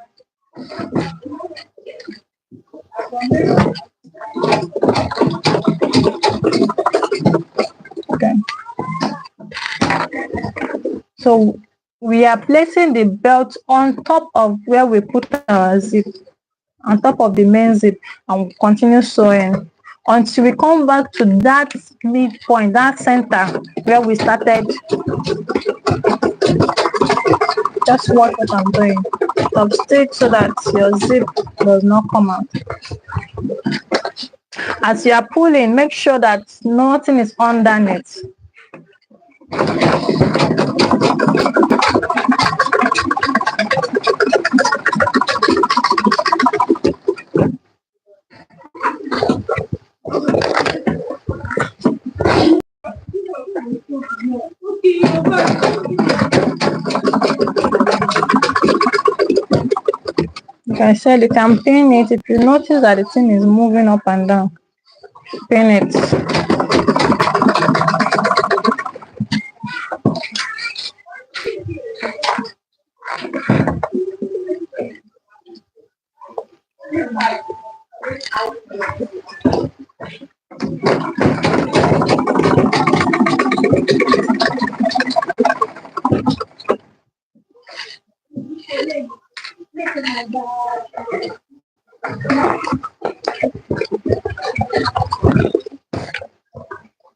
Okay. So we are placing the belt on top of where we put our zip, on top of the main zip, and we'll continue sewing until we come back to that midpoint, that center where we started. Just watch what I'm doing. Top stitch so that your zip does not come out. As you are pulling, make sure that nothing is underneath. Like I said, you can pin it. If you notice that the thing is moving up and down, pin it.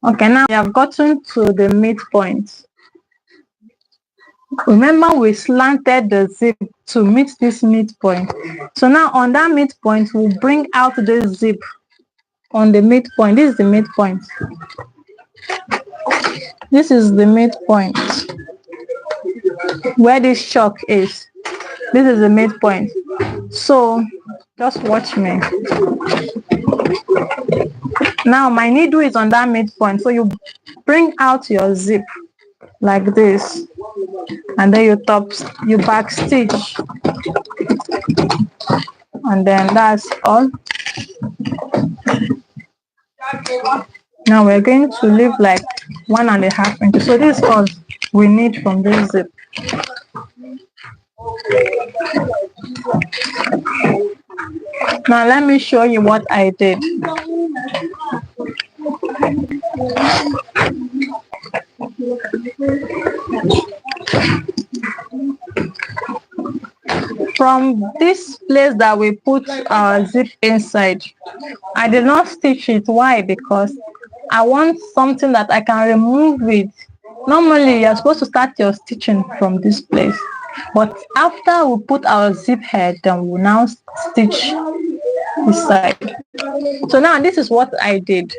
Okay, now we have gotten to the midpoint. Remember, we slanted the zip to meet this midpoint. So now on that midpoint, we'll bring out this zip on the midpoint. This is the midpoint. This is the midpoint where this choke is. This is the midpoint. So just watch me. Now my needle is on that midpoint, so you bring out your zip like this, and then you back stitch, and then that's all. Now we're going to leave like 1.5 inches. So this is all we need from this zip. Now let me show you what I did. From this place that we put our zip inside, I did not stitch it. Why? Because I want something that I can remove it. Normally you're supposed to start your stitching from this place, but after we put our zip head, then we'll now stitch this side. So now this is what I did.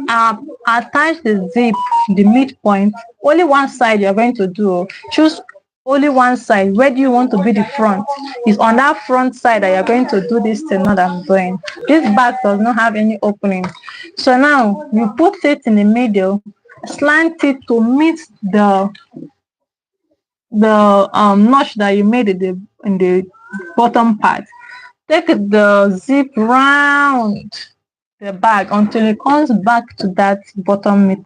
Attach the zip, the midpoint, only one side you're going to do. Choose only one side. Where do you want to be the front? It's on that front side that you're going to do this thing that I'm doing. This back does not have any opening. So now you put it in the middle slant it to meet the notch that you made in the bottom part. Take the zip round the bag until it comes back to that bottom mid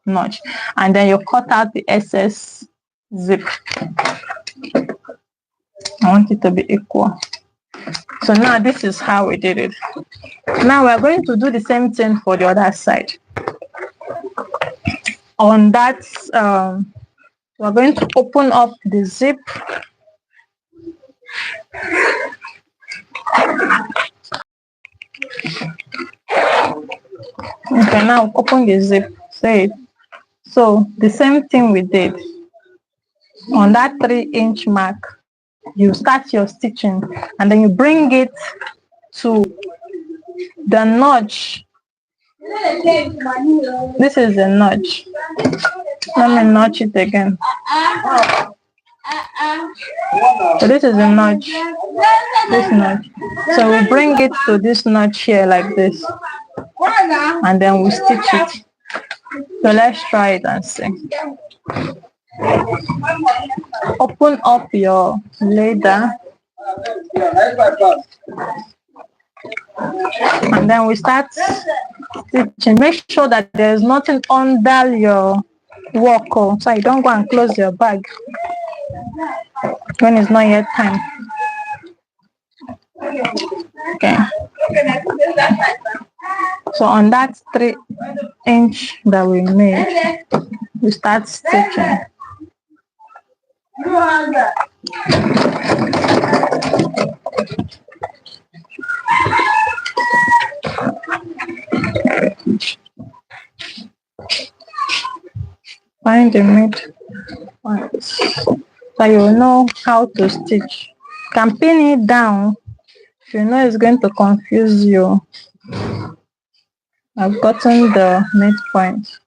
notch, and then you cut out the excess zip. I want it to be equal. So now this is how we did it. Now we're going to do the same thing for the other side. On that, we're going to open up the zip. Okay, now open the zip. Say it. So the same thing we did. On that 3-inch mark, you start your stitching and then you bring it to the notch. This is the notch. Let me notch it again. So this is the notch. This notch. So we bring it to this notch here like this, and then we stitch it. So let's try it and see. Open up your leather, and then we start stitching. Make sure that there's nothing under your work, so you don't go and close your bag when it's not yet time. Okay. So on that 3-inch that we made, we start stitching. Find the midpoint so you know how to stitch. You can pin it down if you know it's going to confuse you. I've gotten the midpoint.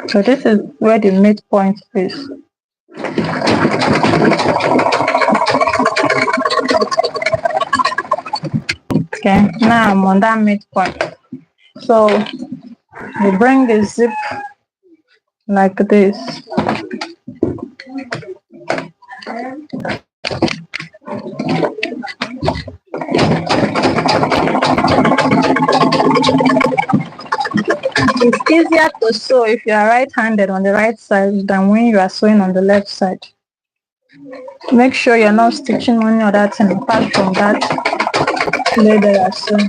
So this is where the midpoint is. Okay, now I'm on that midpoint. So we bring the zip like this. It's easier to sew if you are right-handed on the right side than when you are sewing on the left side. Make sure you're not stitching any other thing apart from that leather you're sewing.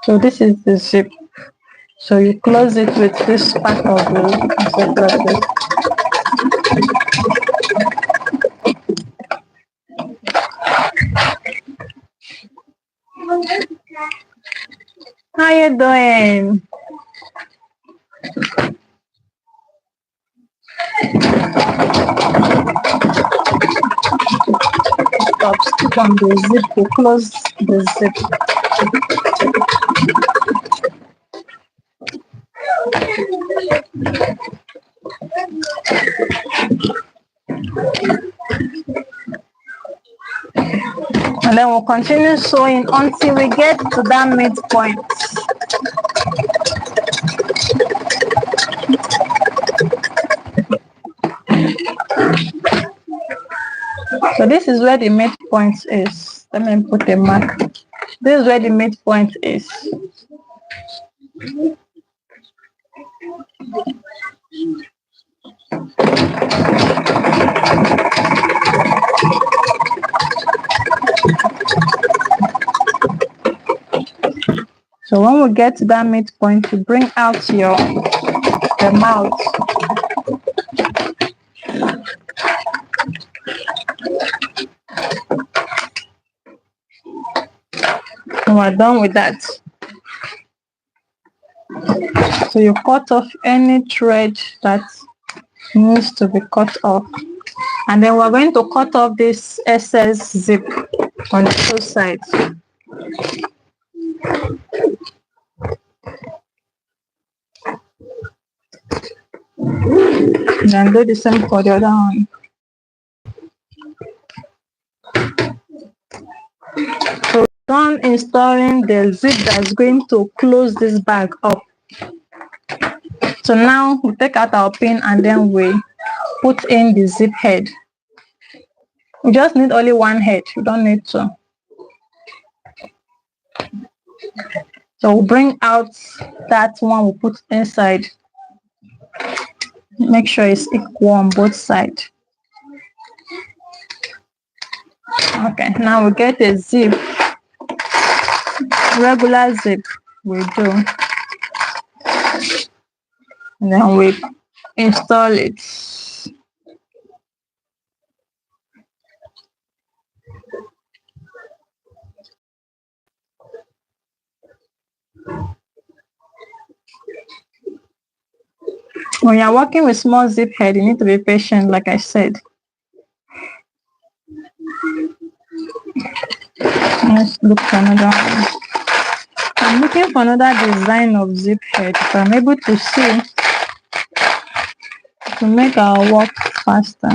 So this is the zip. So you close it with this part of the zip like this. How you doing? Stop, stick on the zip to close the zip. And then we'll continue sewing until we get to that midpoint. So this is where the midpoint is. Let me put a mark. This is where the midpoint is. So when we get to that midpoint, you bring out the mouth. And we're done with that. So you cut off any thread that needs to be cut off. And then we're going to cut off this excess zip on the two sides. And then do the same for the other one. So done installing the zip that's going to close this bag up. So now we take out our pin and then we put in the zip head. We just need only one head, you don't need two. So we'll bring out that one we put inside. Make sure it's equal on both sides. Okay, now we get a zip, regular zip we do. And then we install it. When you're working with small zip head, you need to be patient, like I said. Let's look for another one. I'm looking for another design of zip head. If I'm able to see, to make our work faster.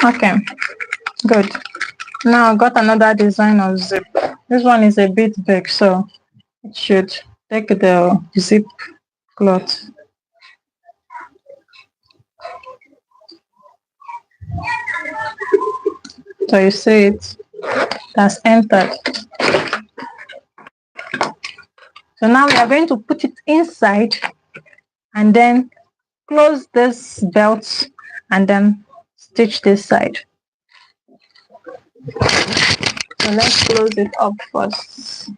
Okay, good. Now I got another design of zip. This one is a bit big, so it should take the zip cloth. So you see it has entered. So now we are going to put it inside and then close this belt and then stitch this side. So let's close it up first.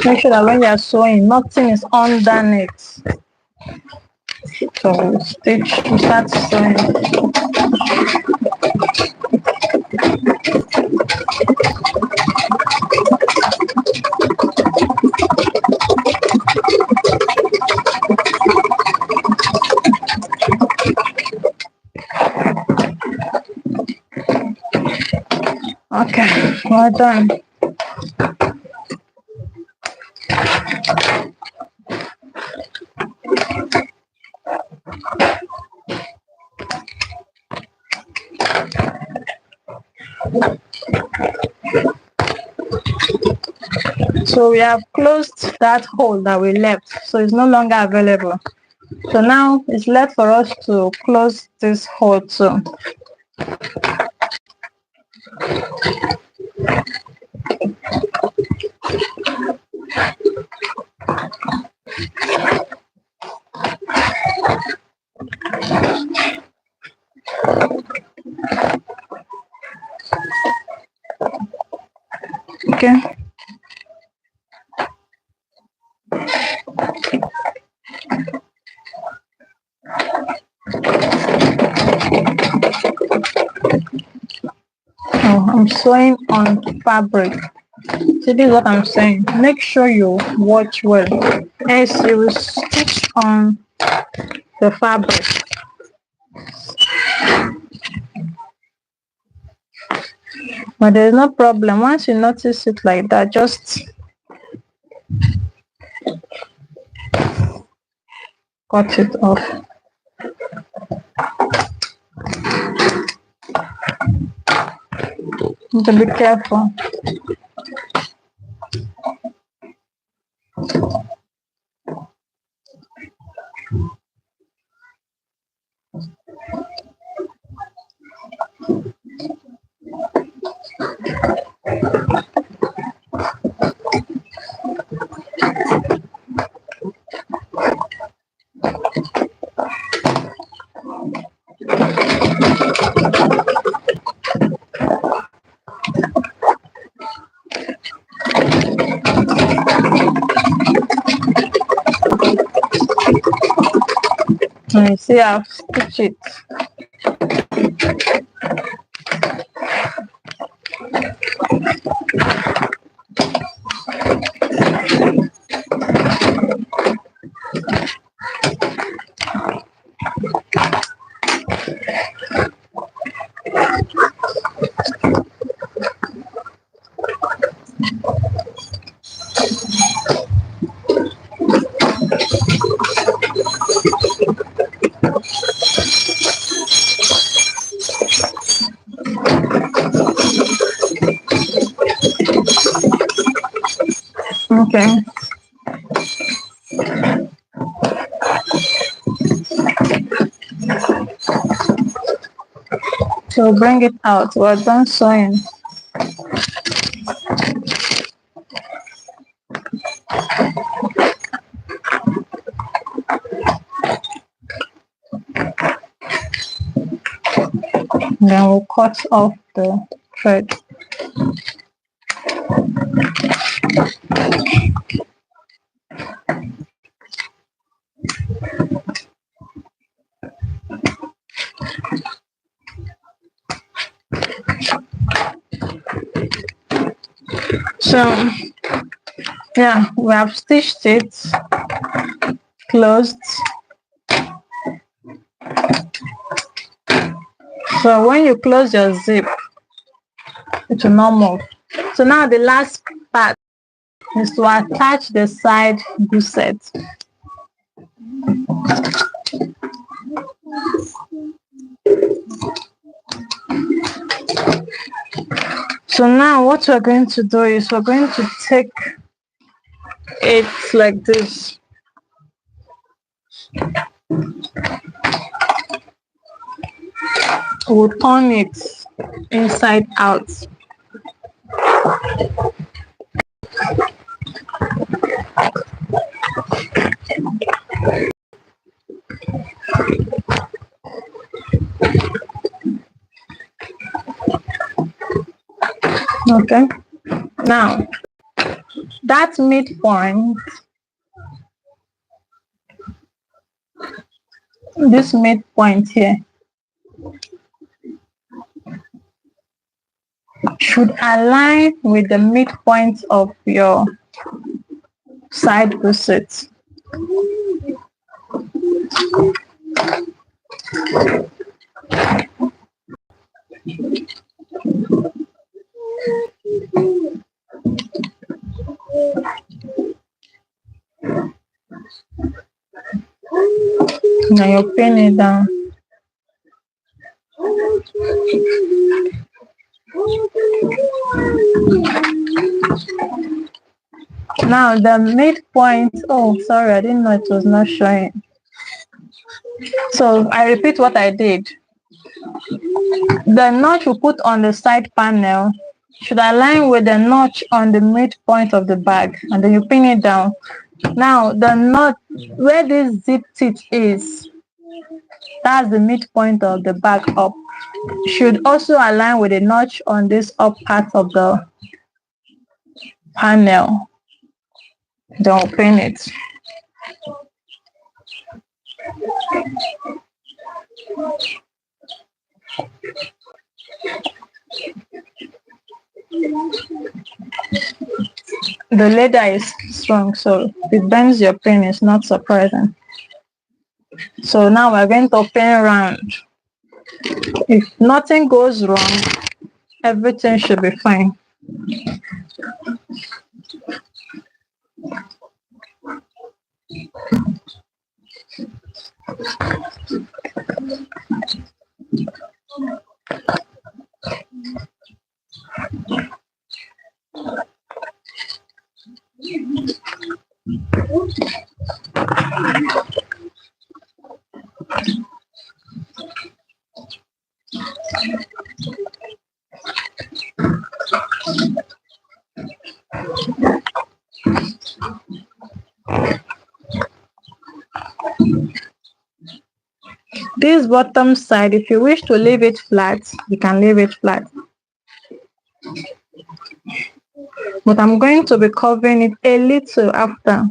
Make sure that when you are sewing, nothing is underneath. So we start sewing. Okay, well done. So we have closed that hole that we left, so it's no longer available. So now it's left for us to close this hole too. Okay. Oh, I'm sewing on fabric. See, this is what I'm saying. Make sure you watch well, else you will stitch on the fabric. But there's no problem. Once you notice it like that, just cut it off. You have to be careful. And see, I've stitched it. Okay. So bring it out. We're done sewing. Then we'll cut off the thread. So yeah, we have stitched it closed. So when you close your zip, it will not move. So now the last part is to attach the side gusset. So now what we're going to do is we're going to take it like this. We'll turn it inside out. Okay. Now, that midpoint, this midpoint here, should align with the midpoint of your side gusset. Now you pin it down. Now the midpoint, oh sorry, I didn't know it was not showing. So I repeat what I did. The notch we put on the side panel should align with the notch on the midpoint of the bag, and then you pin it down. Now the notch where this zip teeth is, that's the midpoint of the bag up, should also align with the notch on this up part of the panel. Don't pin it. The leather is strong, so if it bends your pin, it's not surprising. So now we're going to pin round. If nothing goes wrong, everything should be fine. This bottom side, if you wish to leave it flat, you can leave it flat. But I'm going to be covering it a little after.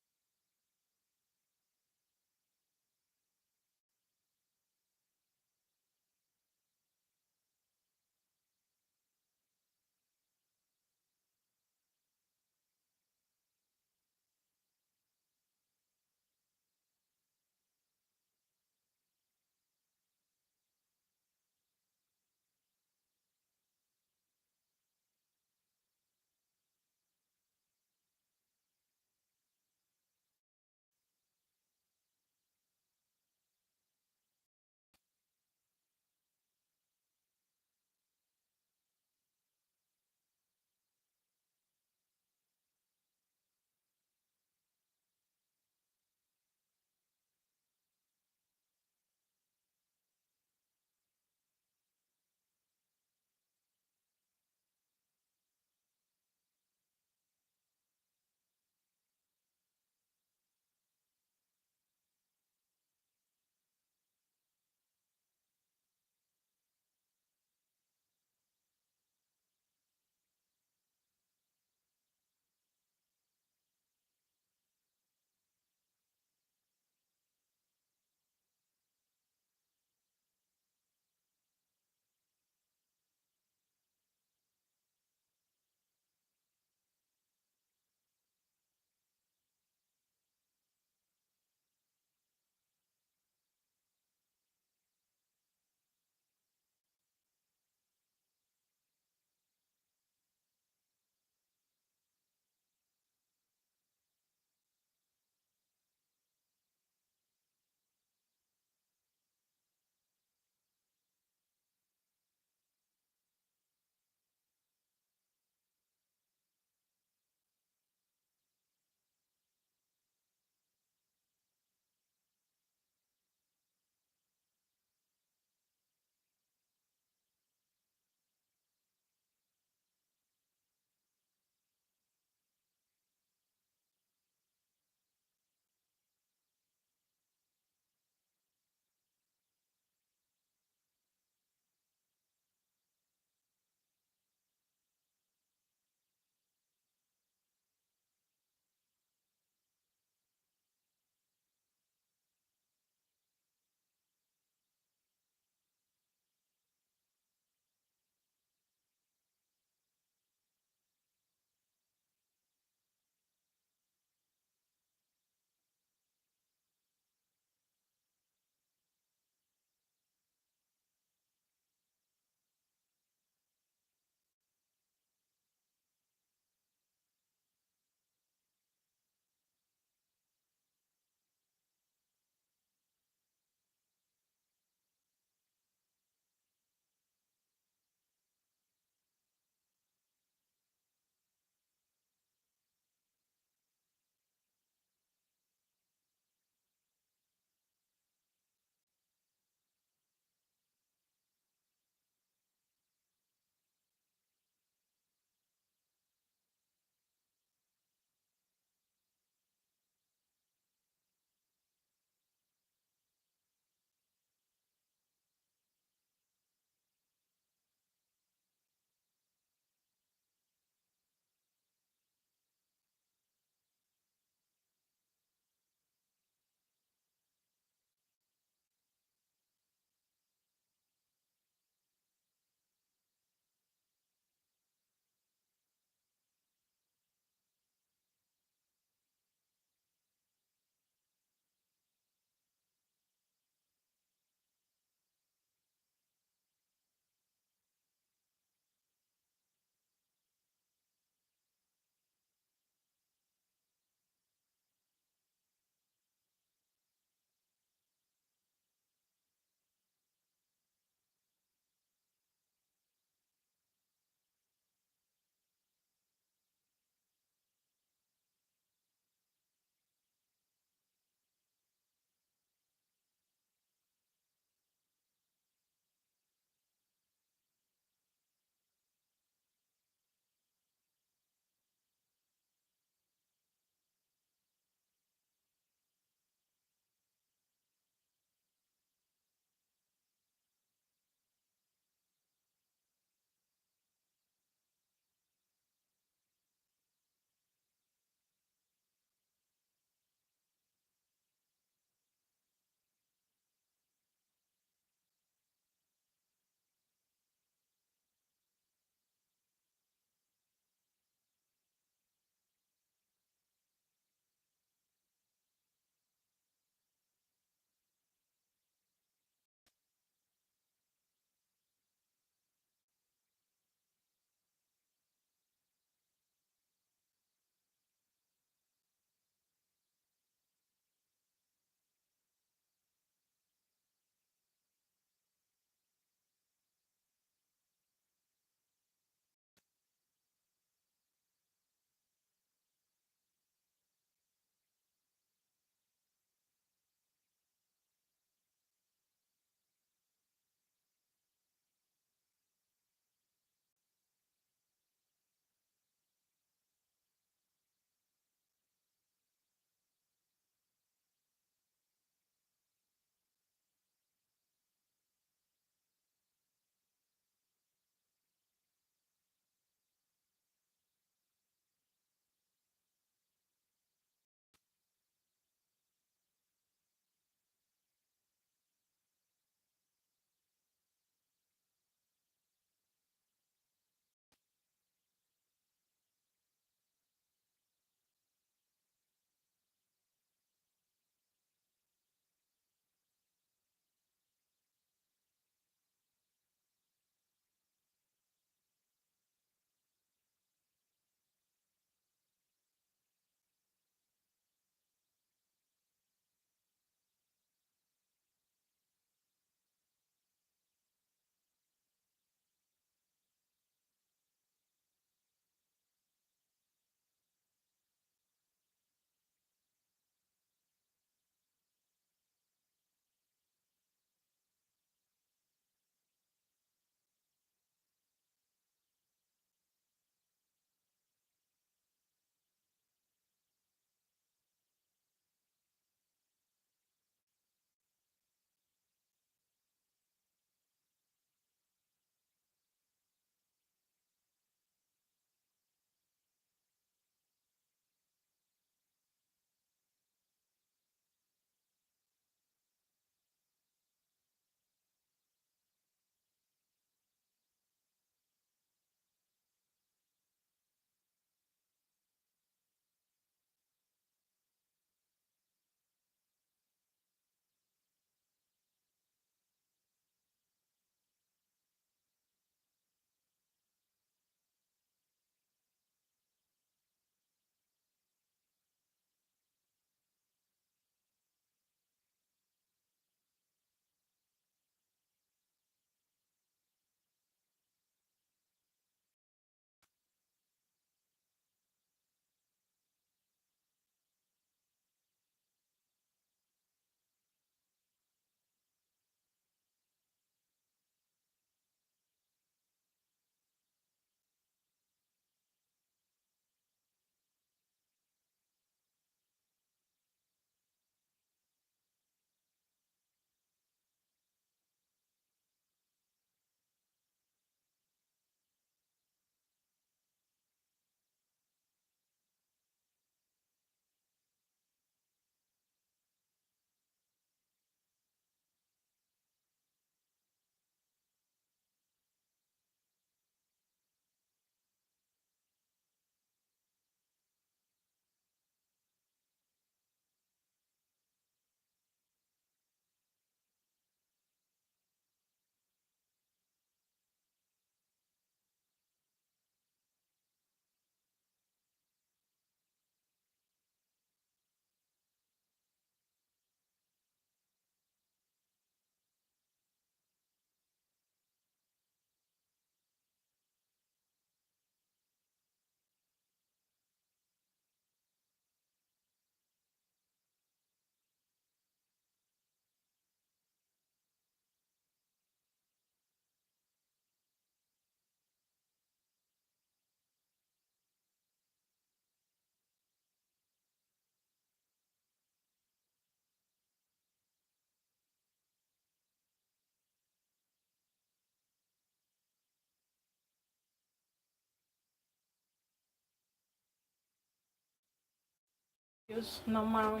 use normal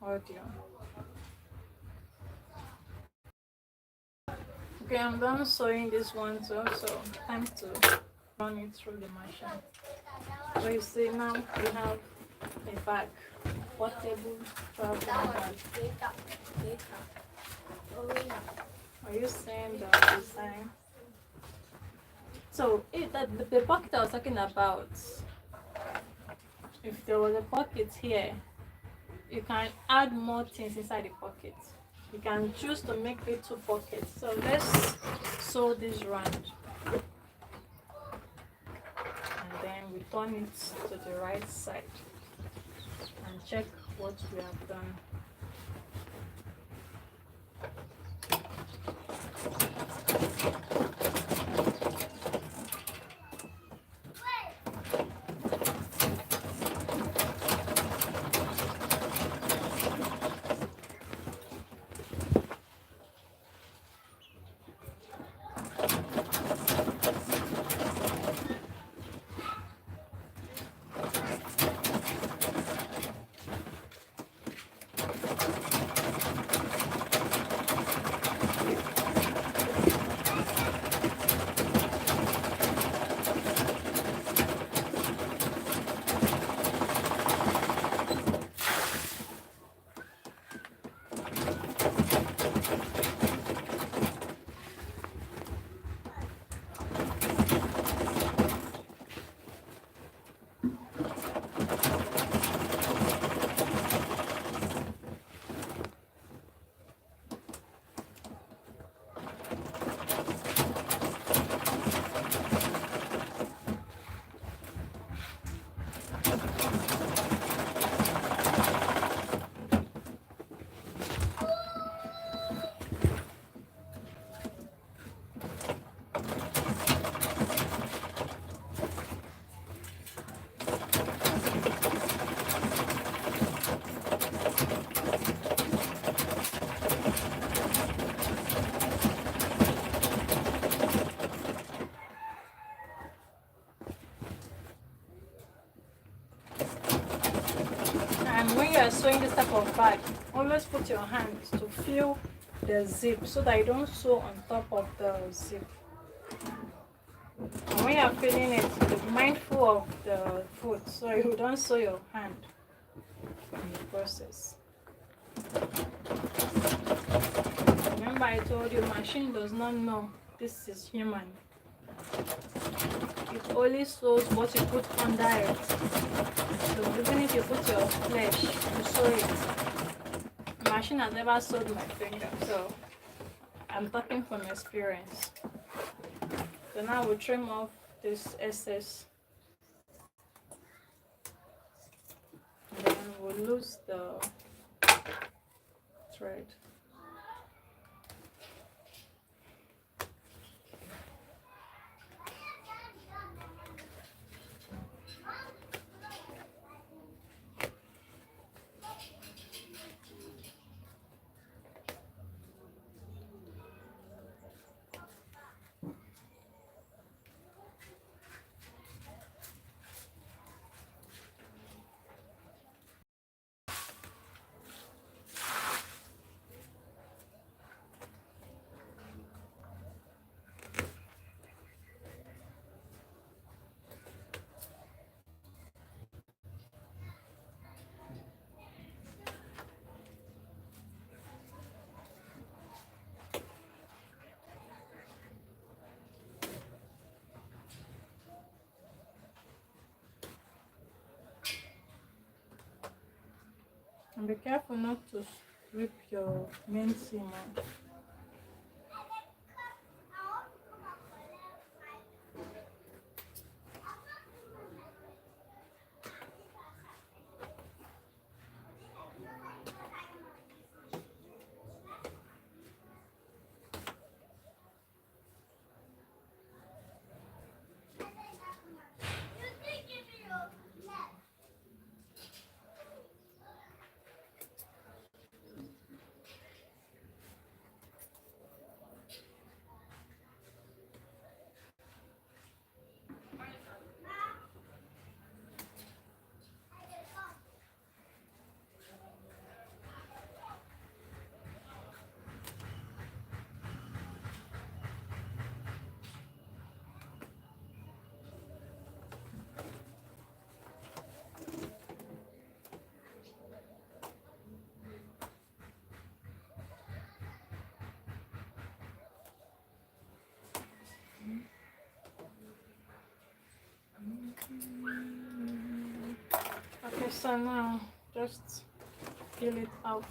audio. Okay, I'm done sewing this one too, so time to run it through the machine. So you see now we have a bag, portable travel bag. Are you seeing the design? So the pocket I was talking about, if there was a pocket here, you can add more things inside the pocket. You can choose to make it 2 pockets. So let's sew this round and then we turn it to the right side and check what we have done. And when you are sewing this type of bag, always put your hand to feel the zip so that you don't sew on top of the zip. And when you are feeling it, be mindful of the foot so you don't sew your hand in the process. Remember I told you machine does not know this is human. It only sews what you put under it. So even if you put your flesh to sew it, the machine has never sewed my finger, so I'm talking from experience. So now we'll trim off this excess. And then we'll lose the thread. And be careful not to rip your main seam off. So now just peel it off.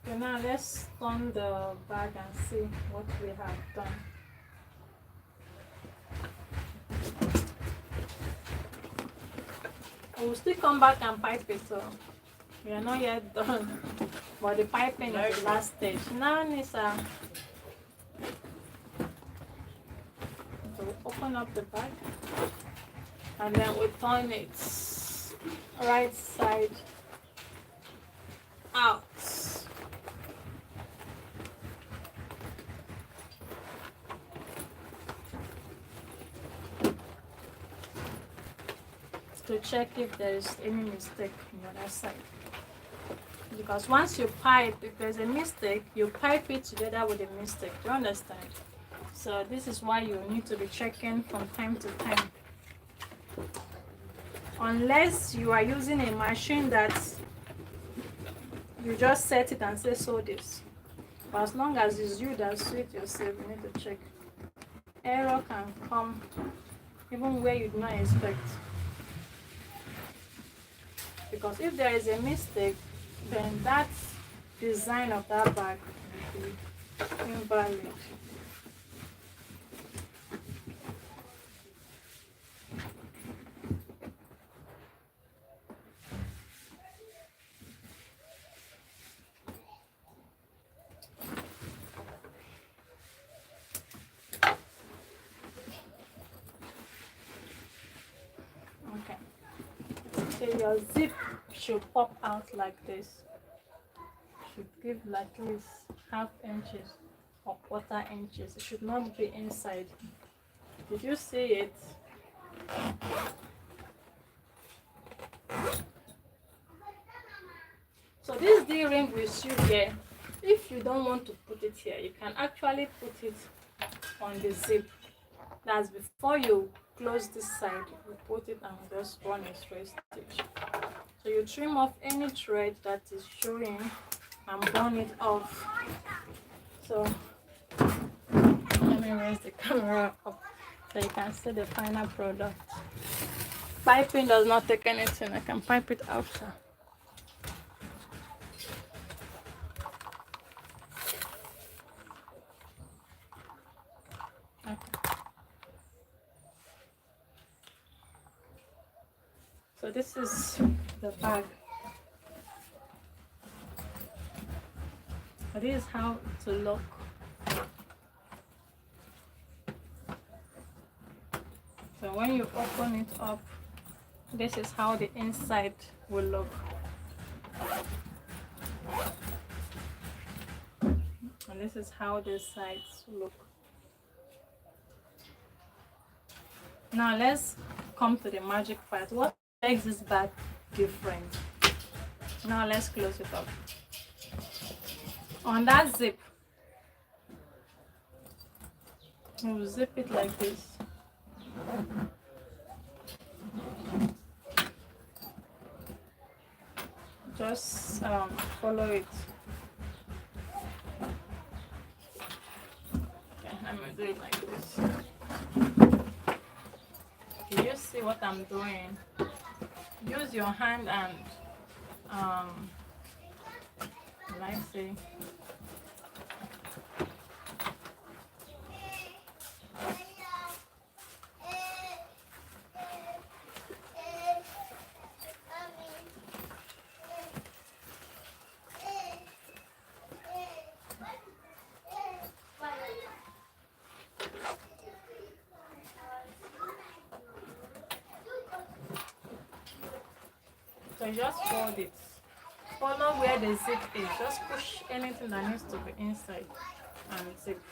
Okay, now let's turn the bag and see what we have done. We'll still come back and pipe it, so we are not yet done. But the piping is the last stage. Now, Nisa, so we open up the bag and then we turn it right side out. To check if there is any mistake on the other side. Because once you pipe, if there's a mistake, you pipe it together with the mistake. Do you understand? So this is why you need to be checking from time to time. Unless you are using a machine that you just set it and say sew this. But as long as it's you that sew it yourself, you need to check. Error can come even where you do not expect. Because if there is a mistake, then that design of that bag will be invalid. Okay. So your zip should pop out like this. Should give like this half inches or quarter inches. It should not be inside. Did you see it? So this D-ring will sew here. If you don't want to put it here, you can actually put it on the zip. That's before you close this side, you put it and just run a straight stitch. So you trim off any thread that is showing and burn it off. So let me raise the camera up so you can see the final product. Piping does not take anything. I can pipe it after. Okay. So this is the bag. This is how to look. So when you open it up, this is how the inside will look. And this is how the sides look. Now let's come to the magic part. What makes this bag different? Now let's close it up. On that zip, you zip it like this. Just follow it. Okay, I'm gonna do it like this. Do you see what I'm doing? Use your hand and like say So you just fold it. Follow where the zip is. Just push anything that needs to be inside and zip.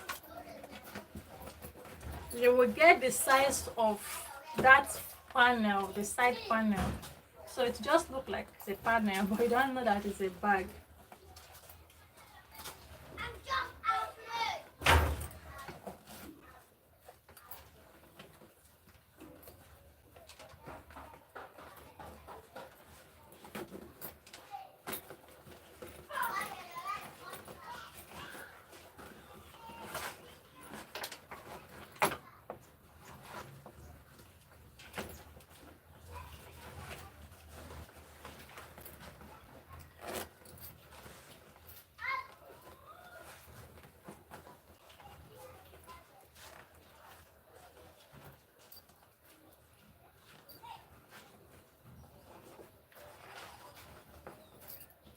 You will get the size of that panel, the side panel. So it just looks like it's a panel, but you don't know that it's a bag.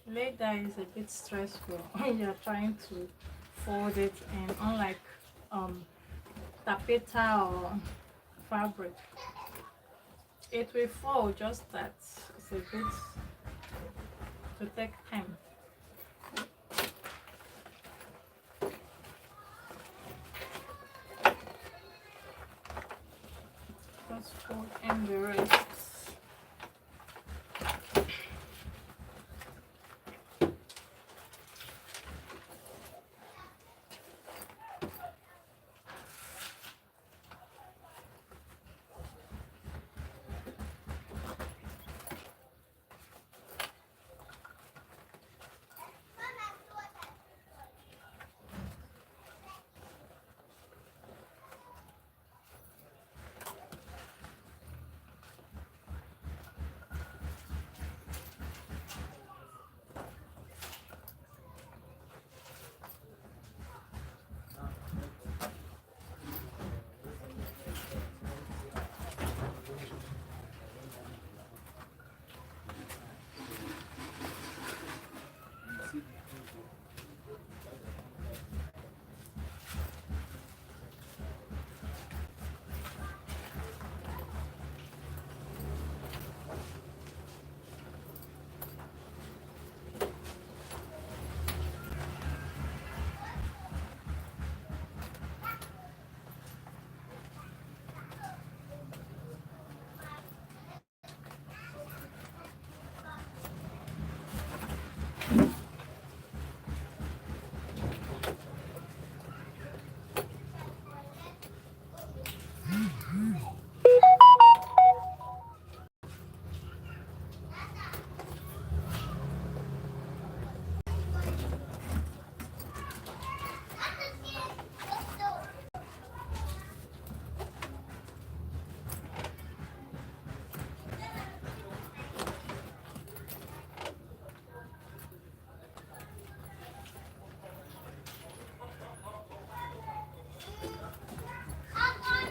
Later is a bit stressful when you're trying to fold it in, unlike taffeta or fabric. It will fold, just that it's a bit to take time. Just fold in the rest.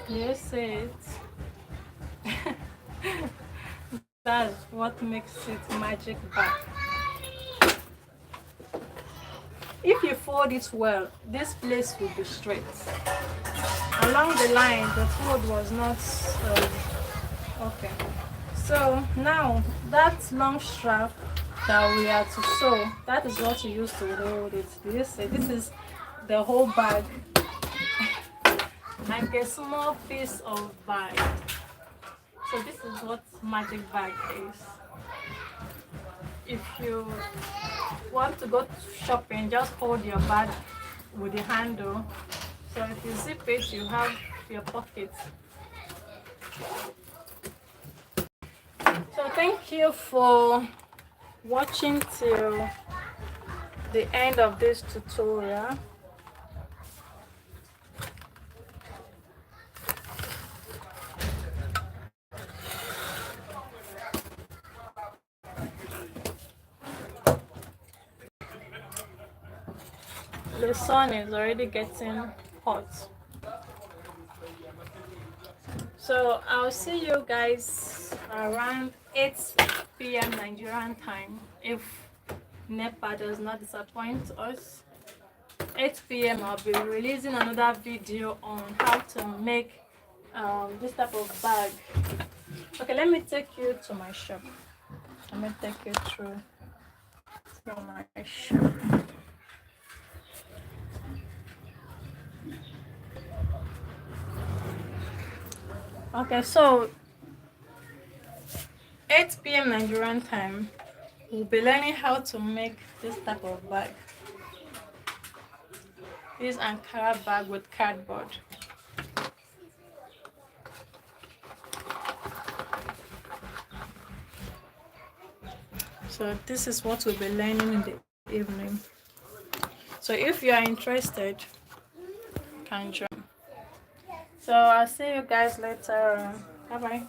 Yes, it. That's what makes it magic bag. If you fold it well, this place will be straight. Along the line, the fold was not okay. So now that long strap that we are to sew, that is what you use to hold it. This is the whole bag, like a small piece of bag. So this is what magic bag is. If you want to go shopping, just hold your bag with the handle. So if you zip it, you have your pocket. So thank you for watching till the end of this tutorial. The sun is already getting hot. So I'll see you guys around 8 p.m. Nigerian time if NEPA does not disappoint us. 8 p.m. I'll be releasing another video on how to make this type of bag. Okay, let me take you to my shop. Let me take you through my shop. Okay, so 8 p.m. Nigerian time, we'll be learning how to make this type of bag. This Ankara bag with cardboard. So this is what we'll be learning in the evening. So if you are interested, you can join. So I'll see you guys later. Bye bye.